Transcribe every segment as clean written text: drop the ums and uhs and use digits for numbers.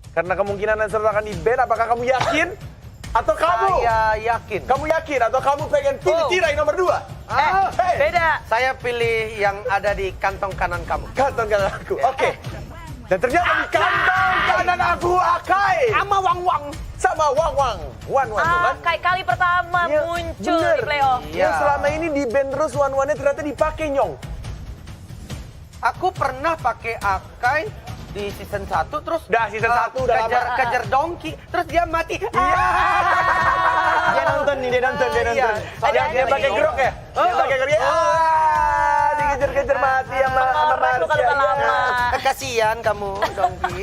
Karena kemungkinan Lancelot akan di-ban, apakah kamu yakin? Atau kamu? Saya yakin. Kamu yakin? Atau kamu pengen pilih tirai nomor 2? Beda. Saya pilih yang ada di kantong kanan kamu. Kantong kanan aku, oke. Dan ternyata di kantong kanan aku Akai. Sama Wang-Wang. Sama Wang-Wang. Wan-Wan bukan? Kayak kali pertama Iya, muncul bener. di playoff. Iya. Yang selama ini di-ban terus Wan-Wannya ternyata dipakai Nyong. Aku pernah pakai Akai di season 1 terus Dah, season 1 udah lama. kejar Donkey terus dia mati. Iya. Dia nonton nih, dia nonton. Dia pakai grok ya? Dia pakai grok ya? Dikejar-kejar mati sama Kemarin bukan Marsha. lama. Kasihan kamu Donkey.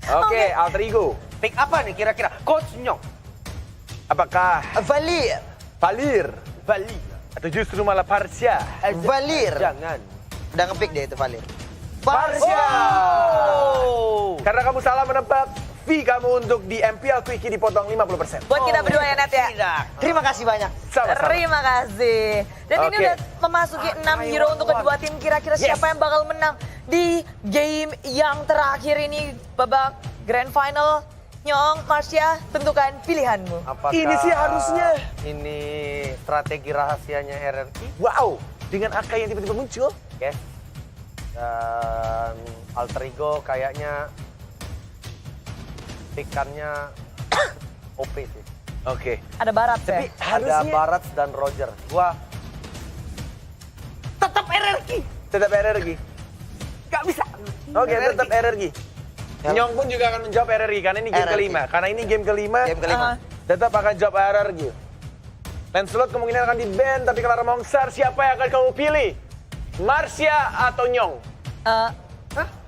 Oke, alter ego. Pick apa nih kira-kira? Coach Nyong. Apakah Valir. Valir? Atau justru malah Parsha? Valir. Jangan. Udah ngepick deh itu Valir. Parsha! Oh. Karena kamu salah menebak, fee kamu untuk di MPL Quickie dipotong 50%. Buat kita berdua ya, Net ya. Tidak. Terima kasih banyak. Sama-sama. Terima kasih. Dan ini Oke. udah memasuki 6 hero untuk kedua tim. Kira-kira siapa yang bakal menang di game yang terakhir ini, babak grand final. Nyong, Marsha, tentukan pilihanmu. Apakah Ini sih harusnya. Ini strategi rahasianya RRQ? Wow, dengan Akai yang tiba-tiba muncul. Yes. Dan alter ego kayaknya pikannya OP sih. Oke. Ada Barat ya? Tapi Ada harusnya Barat dan Roger. Gua tetap RRQ. tetap RRQ. Gak bisa. Oke, RRQ. tetap RRQ. Nyong pun juga akan menjawab RRQ karena ini game RRQ. kelima. Karena ini game kelima, Game kelima. tetap akan jawab RRQ. Lancelot kemungkinan akan di-ban, tapi kalau Mongsar siapa yang akan kamu pilih? Marsha atau Nyong?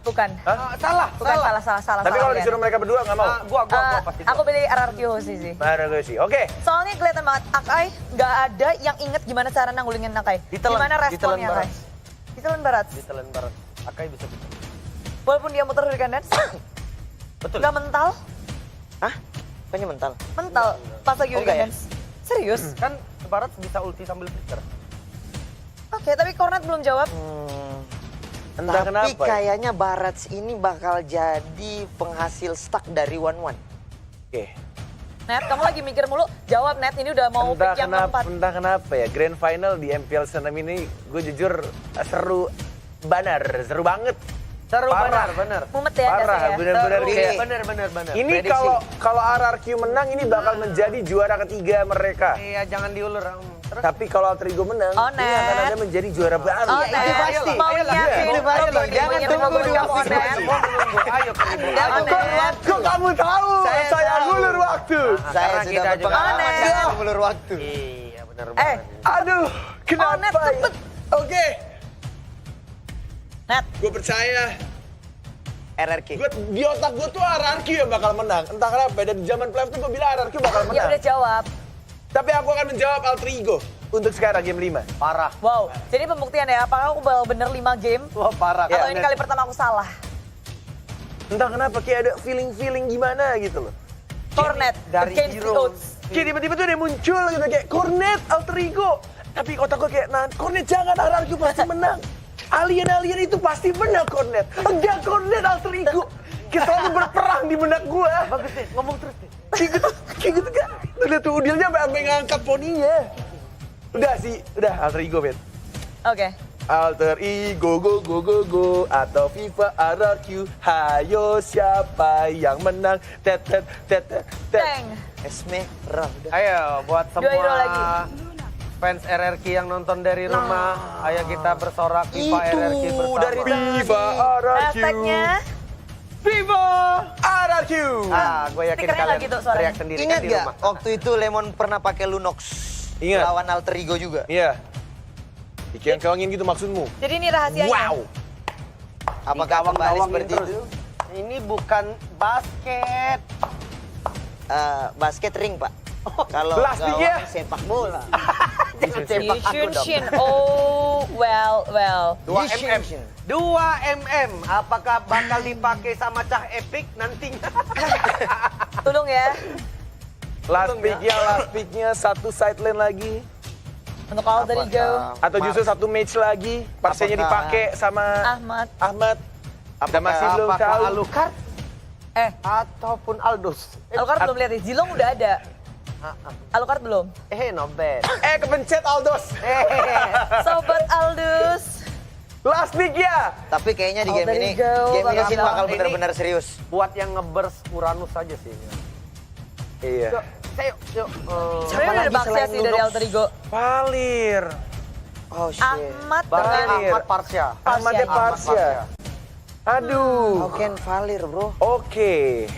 Bukan. Salah. Bukan, salah. Tapi kalau Rian. disuruh mereka berdua nggak mau? Gua pasti. Aku pilih RRQ Hoshi sih. RRQ sih. Oke. Soalnya kelihatan banget, Akai nggak ada yang inget gimana cara nanggulingin Akai. Ditelan, Gimana ditelan responnya Barat. Akai? Ditelan Barat. Di talent Barat. Akai bisa. Walaupun dia muter hurricane dance, Betul. nggak mental. Hah? Bukannya mental? Mental pas lagi Oh, hurricane enggak ya? dance. Serius? Kan Barat bisa ulti sambil flicker. Oke, tapi Cornet belum jawab. Entah Tapi kenapa. ya. kayaknya Barats ini bakal jadi penghasil stuck dari Wan-Wan. Oke. Net, kamu lagi mikir mulu. Jawab Net, ini udah mau pick yang keempat. Entah kenapa ya, grand final di MPL Senam ini gue jujur seru seru banget. Seru Parah. benar. Mumet ya Parah, dasarnya. bener-bener Seru. kayak. Bener. Ini Prediksi. kalau RRQ menang ini bakal menjadi juara ketiga mereka. Iya, jangan diulur. Terus Tapi kalau Alter Ego menang, Oh, ini akan Net. ada menjadi juara baru. Oh, Iya, itu Net. pasti. Mau Ayolah, nyiapin. ini pasti loh. Jangan tunggu di kamu, waktu Net. Ayo ke Kok kamu tahu? Saya Saya tahu. ngulur waktu. Saya Karena sudah kita juga- berpengalaman Oh, jangan Net. mengulur waktu. Iya, benar Eh, banget. Aduh, kenapa? Net, ya? cepet. Oke, Net, gue percaya. RRQ. Di otak gue tuh RRQ yang bakal menang. Entah kenapa, dan di zaman playoff tuh gue bilang RRQ bakal ya menang. udah jawab. Tapi aku akan menjawab Alter Ego untuk sekarang game 5. Parah. Wow, jadi pembuktian ya, apakah aku bakal bener 5 game? Wah, parah. Atau ini kali pertama aku salah? Entah kenapa kayak ada feeling gimana gitu loh. Cornet, dari against the hero. odds. Kayak tiba-tiba tuh ada muncul gitu kayak Cornet, Alter Ego. Tapi otak gue kayak, nah Cornet jangan, RRQ pasti menang. Alien-alien itu pasti menang Cornet. Enggak Cornet, Alter Ego. Kita selalu berperang di benak gue. Bagus deh, ngomong terus deh. Kayak gitu kan. Udah tuh Udilnya sampai ngangkat poninya. Udah sih, udah Alter Ego, Bet. Oke. Alter Ego, go, atau FIFA RRQ. Hayo siapa yang menang? Tet. Teng. Esmeralda. Ayo, buat Dua hero semua lagi. fans RRQ yang nonton dari rumah, ayo kita bersorak FIFA Itu RRQ bersama. dari FIFA RRQ. Hashtagnya FIFA RRQ. Ah, gue yakin Stikernya kalian nggak gitu suaranya. teriak sendiri Ingat kan di gak rumah. waktu itu Lemon pernah pakai Lunox Ingat. lawan Alter Ego juga? Iya. Dikeong-keongin gitu maksudmu? Jadi ini rahasianya. Wow. Apakah kembali Digawang-gawangin seperti terus. itu? Ini bukan basket. Basket ring, Pak. Kalau Plastik ya? gawang sepak bola. Jangan sepak aku dong. Shin. Oh, well. 2 mm. 2 mm. Apakah bakal dipakai sama Cah Epic nantinya? Tolong ya. Last picknya satu side lane lagi. Untuk Alter Ego. Atau justru satu match lagi. Parsenya Apakah- dipakai sama Ahmad. Ahmad. Kita masih belum Apakah tahu. Alucard? ataupun Aldous. Alucard belum lihat ya, Zilong udah ada. Alucard belum. Not bad. Kepencet Aldos. Sobat Aldous. Last pick ya. Tapi kayaknya di game Alter ini, Ego Sin bakal bakal ini. benar-benar serius. Buat yang nge-burst Uranus saja sih. Iya. Yuk. Sebenarnya udah ada lagi Baxia selain sih dari Lunox? Alter Ego. Valir. Oh shit. Ahmad Valir. dengan Ahmad Parsya. Ahmad de Parsya. Aduh. How can Valir, bro? Oke.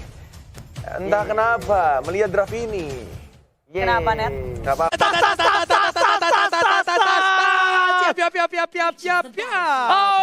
Entah kenapa melihat draft ini. Kenapa, Net? Gak apa. Siap.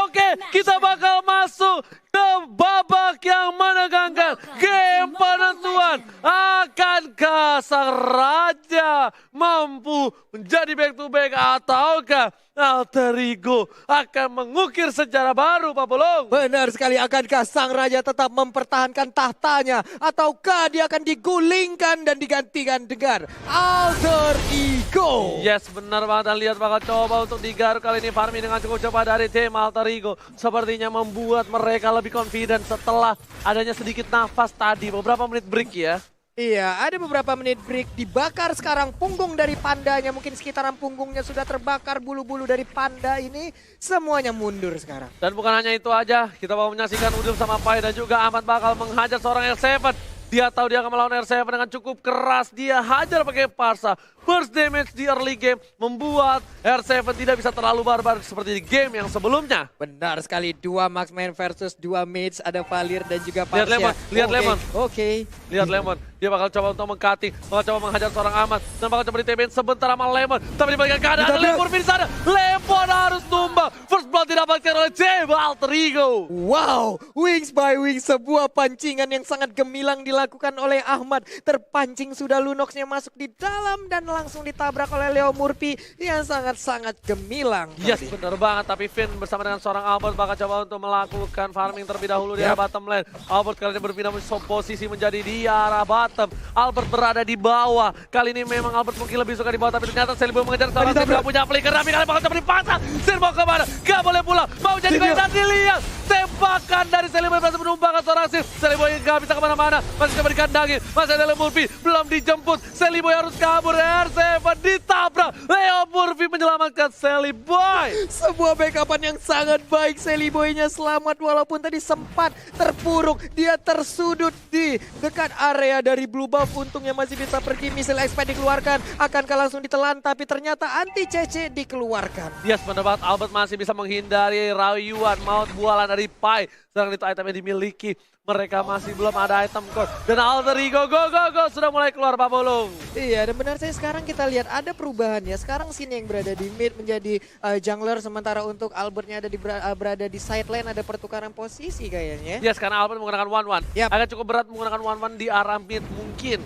Oke, kita bakal masuk ke babak yang menegangkan. Game penentuan. Akankah sang raja mampu menjadi back to back ataukah Alter Ego akan mengukir sejarah baru, Pak Bolong? Benar sekali, akankah sang raja tetap mempertahankan tahtanya ataukah dia akan digulingkan dan digantikan dengan Alter Ego? Yes, benar banget. Dan lihat bakal coba untuk digaruk kali ini. Farming dengan cukup coba dari tim Alter Ego. Sepertinya membuat mereka lebih confident setelah adanya sedikit nafas tadi. Beberapa menit break ya. Iya, ada beberapa menit break. Dibakar sekarang punggung dari pandanya. Mungkin sekitaran punggungnya sudah terbakar. Bulu-bulu dari panda ini semuanya mundur sekarang. Dan bukan hanya itu aja. Kita mau menyaksikan Udil sama Pai dan juga Ahmad bakal menghajar seorang R7. Dia tahu dia akan melawan R7 dengan cukup keras. Dia hajar pakai Parsa. First damage di early game membuat R7 tidak bisa terlalu barbar seperti di game yang sebelumnya. Benar sekali, 2 marksman versus 2 mates. Ada Valir dan juga Lihat Parsya. Lemon, lihat Oke, Lemon. Oke. Lihat Lemon, dia bakal coba untuk meng-cutting, bakal coba menghajar seorang Ahmad, dan bakal coba di-TPin sebentar sama Lemon. Tapi dibalikan keadaan, ada Lemon di sana. Lemon harus tumbang. First blood didapatkan oleh Jeba Alter Ego. Wow, wings by wings, sebuah pancingan yang sangat gemilang dilakukan oleh Ahmad. Terpancing sudah Lunoxnya masuk di dalam dan langsung ditabrak oleh Leo Murphy yang sangat-sangat gemilang. Yes, tadi. benar banget. Tapi Finn bersama dengan seorang Albert bakal coba untuk melakukan farming terlebih dahulu di arah bottom lane. Albert kali ini berpindah posisi menjadi di arah bottom. Albert berada di bawah. Kali ini memang Albert mungkin lebih suka di bawah, tapi ternyata Seliboy mengejar seorang Sin gak punya flicker. Tapi kali bakal coba dipasang. Sin mau kemana? Gak boleh pulang. Mau jadi gol dan dilihat. Tembakan dari Seliboy berhasil menumbangkan seorang Sin. Seliboy gak bisa kemana-mana. Masih coba dikandangin. Masih ada Leo Murphy. Belum dijemput. Seliboy harus kabur. R7 ditabrak. Leo Murphy menyelamatkan Seliboy. Sebuah backupan yang sangat baik. Seliboynya selamat walaupun tadi sempat terpuruk. Dia tersudut di dekat area dari blue buff. Untungnya masih bisa pergi. Misil expand dikeluarkan. Akankah langsung ditelan, tapi ternyata anti CC dikeluarkan. Yes, mendapat Albert masih bisa menghindari rayuan maut bualan dari Pai. Sedangkan itu item yang dimiliki. Mereka masih belum ada item core. Dan Alter Ego go sudah mulai keluar, Pak Bolong. Iya, dan benar saya sekarang kita lihat ada perubahan ya. Sekarang Sin yang berada di mid menjadi jungler, sementara untuk Albertnya ada berada di side lane, ada pertukaran posisi kayaknya. Yes, karena Albert menggunakan 1-1. Yap. Agak cukup berat menggunakan 1-1 di arah mid mungkin.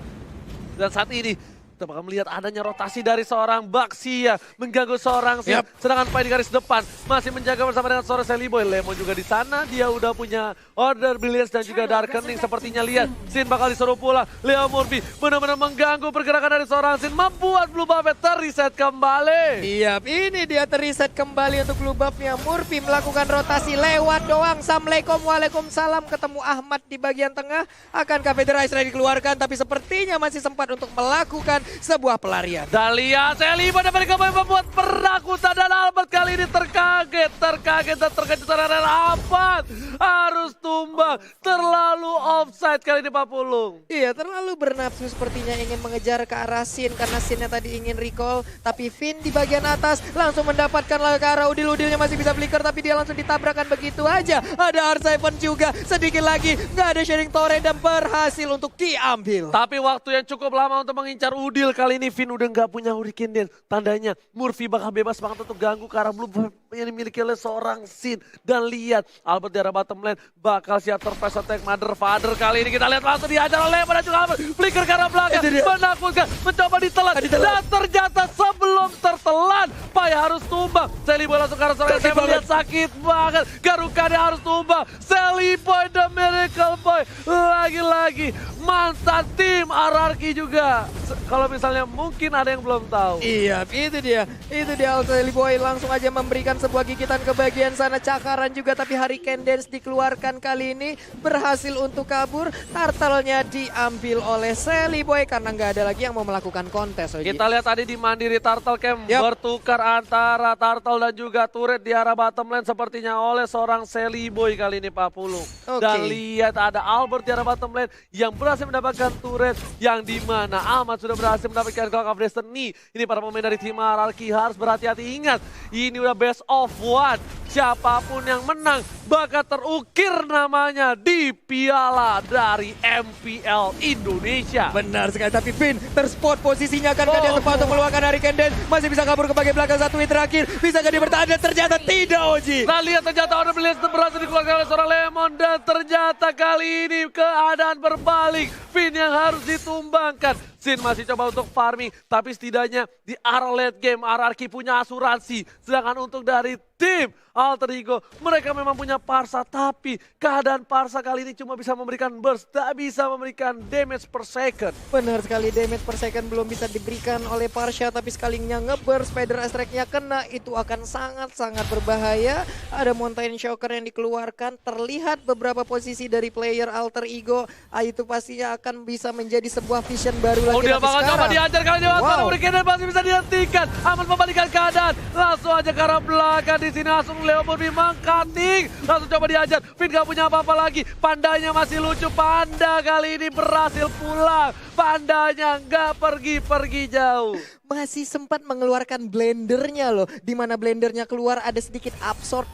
Dan saat ini kita bakal melihat adanya rotasi dari seorang Baxia mengganggu seorang Sin. Sedangkan Pai di garis depan masih menjaga bersama dengan seorang Seliboy. Lemon juga di sana, dia udah punya Order Brilliance dan juga Darkening. Sepertinya lihat Sin bakal disuruh pulang. Leo Murphy benar-benar mengganggu pergerakan dari seorang Sin, membuat blue buff terreset kembali. Iya, ini dia terreset kembali untuk blue buff-nya. Murphy melakukan rotasi lewat doang. Assalamualaikum, waalaikumsalam. Ketemu Ahmad di bagian tengah. Akankah Federation dikeluarkan, tapi sepertinya masih sempat untuk melakukan sebuah pelarian. Dan lihat Seliboy dapat kembali membuat perakutan, dan Albert kali ini terkaget dan terkejut karena Albert harus tumbang. Terlalu offside kali ini, Pak Pulung. Iya, terlalu bernafsu sepertinya ingin mengejar ke arah Sin karena Sinnya tadi ingin recall. Tapi Finn di bagian atas langsung mendapatkan ke arah Udil. Udilnya masih bisa flicker tapi dia langsung ditabrakan begitu aja. Ada R7 juga, sedikit lagi nggak ada sharing torrent dan berhasil untuk diambil. Tapi waktu yang cukup lama untuk mengincar Udil. Kali ini Finn udah nggak punya Hurricane Dance. Tandanya Murphy bakal bebas banget untuk ganggu ke arah blue buff yang dimiliki oleh seorang Sin. Dan lihat Albert di arah bottom lane bakal siap surprise attack Mother Father. Kali ini kita lihat langsung dihajar oleh Lemon dan juga Albert. Flicker ke arah belakang, menakutkan, mencoba ditelan. Dan ternyata sebelum tertelan, Pai harus tumbang. Seliboy langsung ke arah seorang yang melihat sakit banget. Garukannya harus tumbang. Seliboy the Miracle Boy. Lagi-lagi mantan tim RRQ juga. kalau misalnya mungkin ada yang belum tahu. Iya, itu dia Alseli Boy langsung aja memberikan sebuah gigitan ke bagian sana, cakaran juga, tapi Hurricane Dance dikeluarkan kali ini berhasil untuk kabur. Turtle-nya diambil oleh Sally Boy karena nggak ada lagi yang mau melakukan kontes. Oji. Kita lihat tadi di Mandiri Turtle Camp bertukar antara Turtle dan juga turret di arah bottom lane sepertinya oleh seorang Sally Boy kali ini Pak Pulung. Dan lihat ada Albert di arah bottom lane yang berhasil mendapatkan turret yang dimana Ahmad sudah berhasil mendapatkan Clock of Destiny. Ini para pemain dari tim Hierarchy harus berhati-hati, ingat ini udah best of one. Siapapun yang menang bakal terukir namanya di piala dari MPL Indonesia. Benar sekali, tapi Vin terspot posisinya kan dia tepat untuk meluangkan Hurricane Dance. Masih bisa kabur ke bagian belakang, satu hit terakhir. Bisa gak dia bertahan dan ternyata tidak, Oji. Nah lihat ternyata Order Blitz berhasil dikeluarkan oleh seorang Lemon dan ternyata kali ini keadaan berbalik. Vin yang harus ditumbangkan. Sin masih coba untuk farming, tapi setidaknya di arah late game Hierarchy punya asuransi. Sedangkan untuk dari tim Alter Ego, mereka memang punya Parsa, tapi keadaan Parsa kali ini cuma bisa memberikan burst, tak bisa memberikan damage per second. Benar sekali, damage per second belum bisa diberikan oleh Parsha, tapi sekalinya nge-burst, Spider Strike-nya kena, itu akan sangat-sangat berbahaya. Ada Mountain Shocker yang dikeluarkan, terlihat beberapa posisi dari player Alter Ego, itu pastinya akan bisa menjadi sebuah vision baru lagi. Dia bakal coba diajar kali ini, Hurricane masih bisa dihentikan. Aman membalikan keadaan, langsung aja ke arah belakang di sini langsung Leo Murphy mengcutting, langsung coba diajar. Vin gak punya apa-apa lagi, Pandanya masih lucu. Panda kali ini berhasil pulang, Pandanya nggak pergi jauh. Masih sempat mengeluarkan blendernya loh, di mana blendernya keluar ada sedikit absorb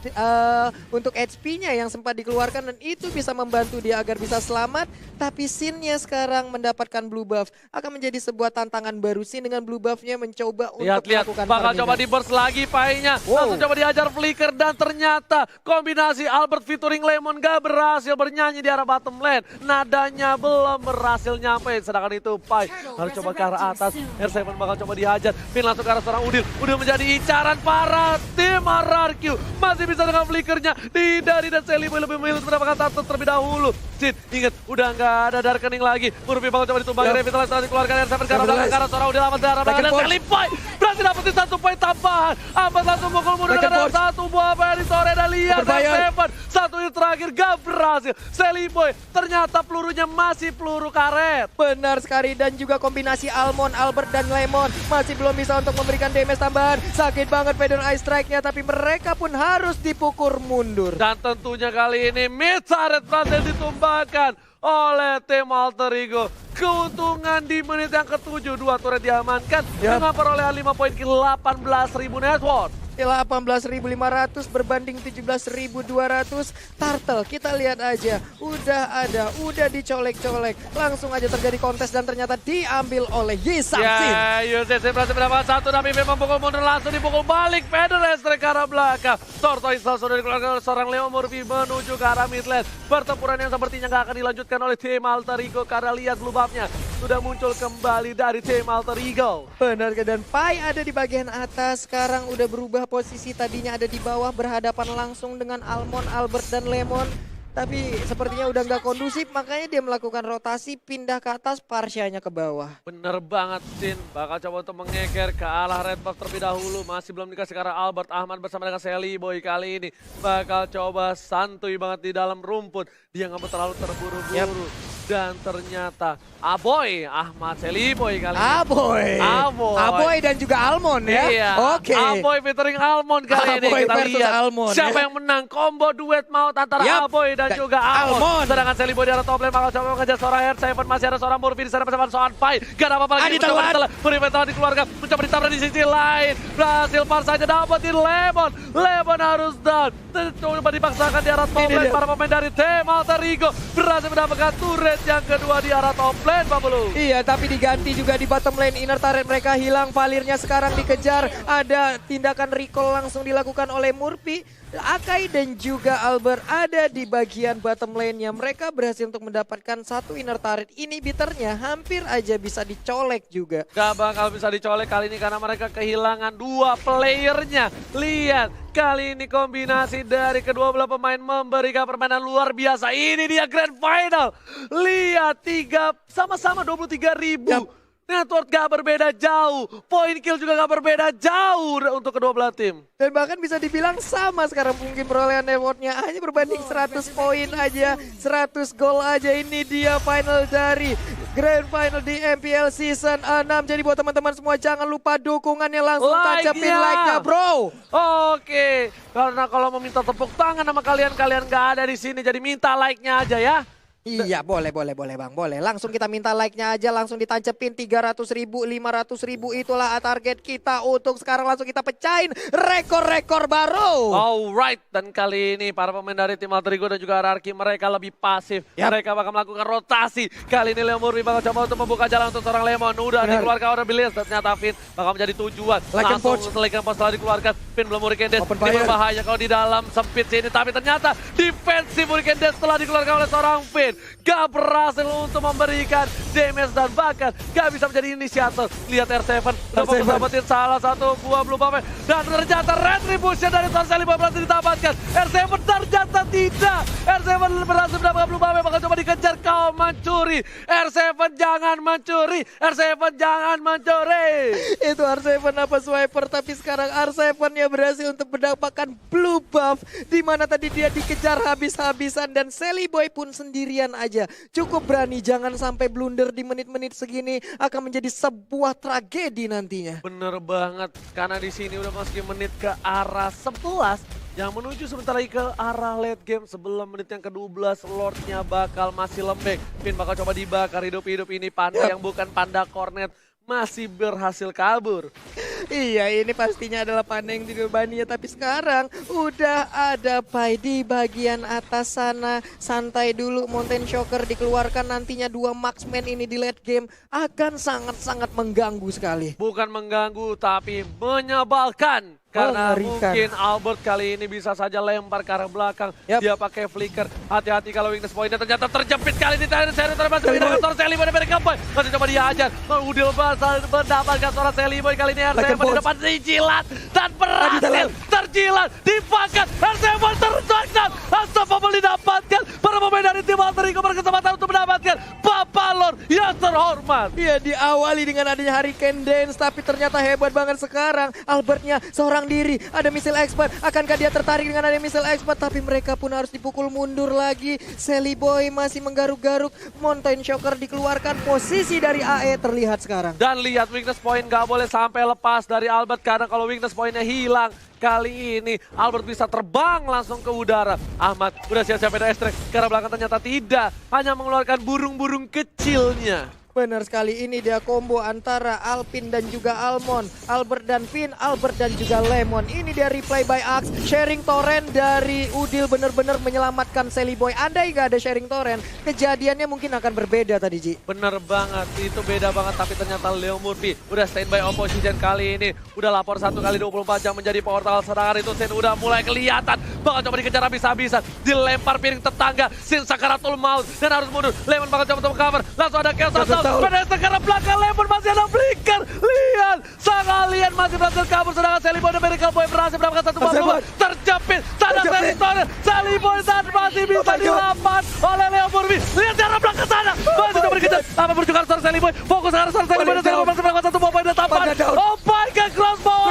untuk HP-nya yang sempat dikeluarkan dan itu bisa membantu dia agar bisa selamat. Tapi Sin-nya sekarang mendapatkan blue buff, akan menjadi sebuah tantangan baru. Sin dengan blue buff-nya mencoba untuk melakukan bakal coba di burst lagi Pai-nya, langsung coba diajar flicker dan ternyata kombinasi Albert featuring Lemon gak berhasil bernyanyi di arah bottom lane. Nadanya belum berhasil nyampe, sedangkan itu Pai harus coba ke arah atas. R7 bakal coba dihajar, Vin langsung ke arah seorang Udil. Udil menjadi incaran para tim Hierarchy. Masih bisa dengan flickernya, Didari dan Sally Boy lebih memilih mendapatkan turtle terlebih dahulu. Sin, ingat udah nggak ada Darkening lagi. Murphy bakal coba ditumbang, Revitalize setelah dikeluarkan R7 ke arah belakang, ke arah seorang Udil amat ke arah belakang dan Sally Boy berhasil dapetin satu poin tambahan. Amat langsung mukul mundur dengan satu buah dari sore dan lihat R7. Satu hit terakhir gak berhasil. Sally Boy ternyata pelurunya masih peluru karet. Benar sekali, dan juga kombinasi Almond, Albert dan Lemon masih belum bisa untuk memberikan damage tambahan. Sakit banget Fedon Ice Strike-nya, tapi mereka pun harus dipukul mundur. Dan tentunya kali ini mid turret berhasil ditumbangkan oleh tim Alter Ego. Keuntungan di menit yang ke-7, 2 turret diamankan dengan perolehan 5 poin ke 18.000 net worth. 18.500 berbanding 17.200. Turtle kita lihat aja, udah dicolek-colek, langsung aja terjadi kontes dan ternyata diambil oleh Yisam Sin. UCC berhasil mendapat satu, tapi memang pukul mundur langsung dipukul balik. Federer ke arah belakang. Tortoise langsung dikeluarkan oleh seorang Leo Murphy menuju ke arah mid lane. Pertempuran yang sepertinya nggak akan dilanjutkan oleh tim Alter Ego karena lihat blue buff-nya sudah muncul kembali dari tim Alter Ego. Benar, dan Pai ada di bagian atas, sekarang udah berubah posisi, tadinya ada di bawah berhadapan langsung dengan Almond, Albert dan Lemon. Tapi sepertinya udah nggak kondusif, makanya dia melakukan rotasi pindah ke atas, Parsyanya ke bawah. Bener banget Sin, bakal coba untuk mengeker ke arah red buff terlebih dahulu. Masih belum dikasih ke arah Albert. Ahmad bersama dengan Sally Boy kali ini bakal coba santuy banget di dalam rumput. Dia nggak mau terlalu terburu-buru. Dan ternyata Aboy, Ahmad Sally Boy kali ini. Aboy dan juga Almond ya. Iya, Oke. Aboy featuring Almond kali ini. Kita lihat Almond, siapa yang menang. Combo duet maut antara Aboy dan juga Almond. Sedangkan Sally Boy di arah top lane bakal coba mengejar seorang R7. Masih ada seorang Murphy di sana bersama seorang Pai. Gak ada apa-apa lagi. Murphy telah dikeluarkan. Mencoba ditabrak di sisi lain. Berhasil Parsa aja dapetin Lemon. Lemon harus down. Coba dipaksakan di arah top lane. Para pemain dari tim Alter Ego berhasil mendapatkan turret yang kedua di arah top lane, Pak Bulu. Iya, tapi diganti juga di bottom lane. Inner turret mereka hilang, Valirnya sekarang dikejar. Ada tindakan recall langsung dilakukan oleh Murphy. Akai dan juga Albert ada di bagian bottom lane-nya. Mereka berhasil untuk mendapatkan satu inner turret. Inhibitornya hampir aja bisa dicolek juga. Gak bakal bisa dicolek kali ini karena mereka kehilangan 2 playernya. Lihat, kali ini kombinasi dari kedua belah pemain memberikan permainan luar biasa. Ini dia Grand Final. Lihat, sama-sama 23.000. network gak berbeda jauh, point kill juga gak berbeda jauh untuk kedua belah tim. Dan bahkan bisa dibilang sama sekarang mungkin perolehan networknya hanya berbanding 100 poin aja, 100 gol aja. Ini dia final dari Grand Final di MPL Season 6. Jadi buat teman-teman semua jangan lupa dukungannya, langsung tancapin like-nya bro. Oke, karena kalau meminta tepuk tangan sama kalian gak ada di sini, jadi minta like-nya aja ya. Iya boleh bang, boleh. Langsung kita minta like-nya aja, langsung ditancepin 300.000, 500.000 itulah target kita untuk sekarang. Langsung kita pecahin rekor-rekor baru. Alright, dan kali ini para pemain dari tim Alter Ego dan juga RRQ mereka lebih pasif. Mereka bakal melakukan rotasi. Kali ini Leo Murphy bakal coba untuk membuka jalan untuk seorang Lemon. Udah dikeluarkan oleh Billions, ternyata Finn bakal menjadi tujuan. Langsung Like and Poach setelah dikeluarkan. Finn belum Hurricane Dash. Ini berbahaya kalau di dalam sempit sini, tapi ternyata defensif Hurricane Dash setelah dikeluarkan oleh seorang Finn. Gak berhasil untuk memberikan damage dan bahkan gak bisa menjadi inisiator. Lihat R7 udah mau dapetin salah satu buah Blue Buff dan ternyata Retribution dari Son Sally Boy berhasil ditamatkan. R7 ternyata tidak. R7 berhasil mendapatkan Blue Buff, bakal coba dikejar, kau mencuri. R7 jangan mencuri. R7 jangan mencuri. Itu R7 apa swiper, tapi sekarang R7-nya berhasil untuk mendapatkan Blue Buff, di mana tadi dia dikejar habis-habisan dan Sally Boy pun sendirian aja. Cukup berani, jangan sampai blunder di menit-menit segini, akan menjadi sebuah tragedi nantinya. Bener banget, karena di sini udah masukin menit ke arah 11 yang menuju sebentar lagi ke arah late game. Sebelum menit yang ke-12, Lordnya bakal masih lembek. Finn bakal coba dibakar hidup-hidup. Ini panda yang bukan panda Cornet masih berhasil kabur. Iya, ini pastinya adalah panda yang dikorbannya, tapi sekarang udah ada Pai di bagian atas sana. Santai dulu, Mountain Shocker dikeluarkan, nantinya 2 marksman ini di late game akan sangat-sangat mengganggu sekali. Bukan mengganggu, tapi menyebalkan. Karena mungkin Albert kali ini bisa saja lempar ke arah belakang. Dia pakai flicker. Hati-hati kalau weakness point-nya ternyata terjepit kali ini. Seri termasuk pindah ke seorang Sally Boy dari Kampai. Masih coba dihajar. Udil mendapatkan seorang Sally Boy kali ini. R7 di depan dijilat. Dan berhasil terjilat. Dipakat. R7 terjangkau. Unstoppable didapatkan. Para pemain dari tim Alter Ego berkesempatan untuk mendapatkan Papalon yang terhormat. Iya, diawali dengan adanya Hurricane Dance, tapi ternyata hebat banget sekarang. Albertnya seorang diri, ada missile expert. Akankah dia tertarik dengan adanya missile expert? Tapi mereka pun harus dipukul mundur lagi. Sally Boy masih menggaruk-garuk. Mountain Shocker dikeluarkan, posisi dari AE terlihat sekarang. Dan lihat weakness point gak boleh sampai lepas dari Albert, karena kalau weakness pointnya hilang, kali ini Albert bisa terbang langsung ke udara. Ahmad udah siap-siap beda extract, karena belakang ternyata tidak, hanya mengeluarkan burung-burung kecilnya. Benar sekali, ini dia combo antara Alpin dan juga Almond, Albert dan Finn, Albert dan juga Lemon. Ini dia replay by Axe, sharing torrent dari Udil benar-benar menyelamatkan Sally Boy. Andai gak ada sharing torrent, kejadiannya mungkin akan berbeda tadi, Ji. Bener banget, itu beda banget, tapi ternyata Leo Murphy udah standby opposition kali ini. Udah lapor 1 kali 24 jam menjadi portal, sedangkan itu Sin udah mulai kelihatan. Bakal coba dikejar habis-habisan, dilempar piring tetangga, Sin sakaratul maut dan harus mundur. Lemon bakal coba untuk cover, langsung ada Chaos Assault. Pada sekarang belakang Lemon masih ada flicker. Lihat, sang alien masih berhasil kabur, sedangkan Sally Boy dan Miracle Boy berhasil mendapatkan 1 buah terjepit. Tanda teritori, Sally Boy dan masih bisa dilapan oleh Leo Murphy. Lihat cara belakang sana, masih coba dikejar. Apa berjuang seorang Sally Boy, fokus sekarang seorang Sally Boy dan Sally Boy masih mendapatkan 1 buah poin dan tampar. Oh my god, crossbow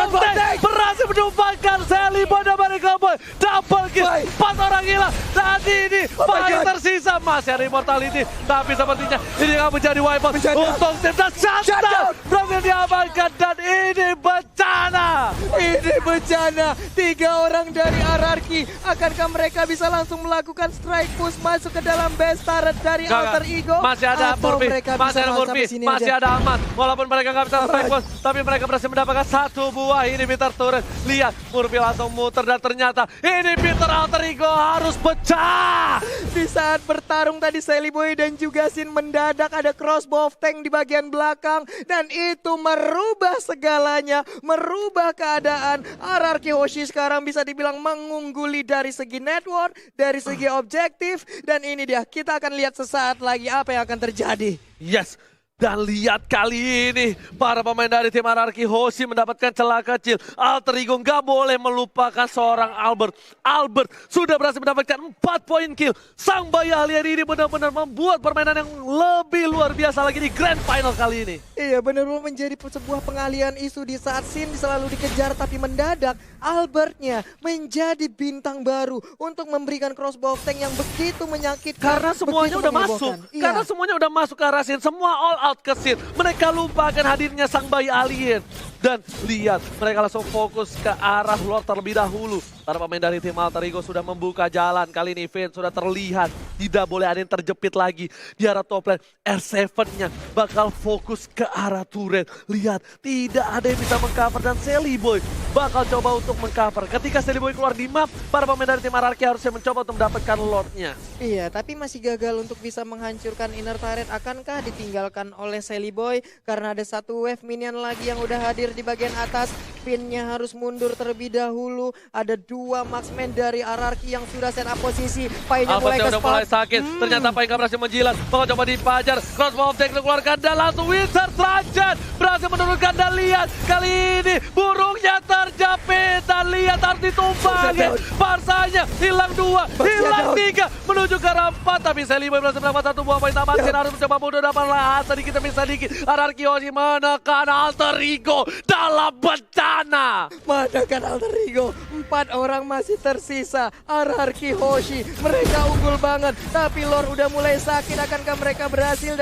berhasil menumpahkan Sally Boy dan Miracle Boy. Double kill, 4 orang hilang. Saat ini Pai tersisa, masih ada immortality, tapi sepertinya ini akan menjadi wipeout untuk tim dan shutdown. Berhasil diamankan dan ini bencana. Ini bencana, 3 orang dari RRQ. Akankah mereka bisa langsung melakukan strike push masuk ke dalam base turret dari Alter Ego? Masih ada Murphy, masih ada Murphy, masih ada Ahmad. Walaupun mereka nggak bisa strike push, tapi mereka berhasil mendapatkan 1 buah inhibitor turret. Lihat, Murphy langsung muter dan ternyata inhibitor Alter Ego harus pecah. Di saat bertarung tadi Sally Boy dan juga Sin mendadak ada crossbow of tank di bagian belakang dan itu merubah segalanya, merubah keadaan. RRQ Hoshi sekarang bisa dibilang mengungguli dari segi network, dari segi objektif, dan ini dia, kita akan lihat sesaat lagi apa yang akan terjadi. Yes, Dan lihat kali ini, para pemain dari tim RRQ Hoshi mendapatkan celah kecil. Alter Ego nggak boleh melupakan seorang Albert. Albert sudah berhasil mendapatkan 4 poin kill. Sang bayi alien ini benar-benar membuat permainan yang lebih luar biasa lagi di Grand Final kali ini. Iya, benar-benar menjadi sebuah pengalian isu di saat Sin selalu dikejar, tapi mendadak Albertnya menjadi bintang baru untuk memberikan crossbow tank yang begitu menyakitkan. Karena semuanya begitu udah masuk. menyebohkan. Iya. Karena semuanya udah masuk ke arah Sin. Semua all out ke Sin. Mereka lupakan hadirnya sang bayi alien. Dan lihat, mereka langsung fokus ke arah Lord terlebih dahulu. Para pemain dari tim Alter Ego sudah membuka jalan. Kali ini Vayne sudah terlihat. Tidak boleh ada yang terjepit lagi. Di arah top lane, R7-nya bakal fokus ke arah turret. Lihat, tidak ada yang bisa mengcover. Dan Sally Boy bakal coba untuk mengcover. Ketika Sally Boy keluar di map, para pemain dari tim RRQ harusnya mencoba untuk mendapatkan Lordnya. Iya, tapi masih gagal untuk bisa menghancurkan inner turret. Akankah ditinggalkan oleh Sally Boy? Karena ada satu wave minion lagi yang udah hadir di bagian atas. Pinnya harus mundur terlebih dahulu. Ada 2 marksman dari RRQ yang sudah set up posisi. Painya mulai Albertnya udah mulai ke-spot. sakit. Ternyata Pai nggak berhasil menjilat. Bakal coba dipajar. Crossbow of Tank dikeluarkan dan langsung Wizard Rajan berhasil menurunkan. Dan lihat, kali ini burungnya terjepit. Dan lihat harus ditumbangin. Parsanya hilang 2, hilang 3. Menuju ke arah 4. Tapi Sally Boy berhasil mendapat 1 buah poin tambahan. Sin harus mencoba mundur dapat lahan sedikit demi sedikit. RRQ Hoshi menekan Alter Ego dalam bencana. Menekan Alter Ego. 4 orang masih tersisa. RRQ Hoshi. Mereka unggul banget. Tapi Lord udah mulai sakit. Akankah mereka berhasil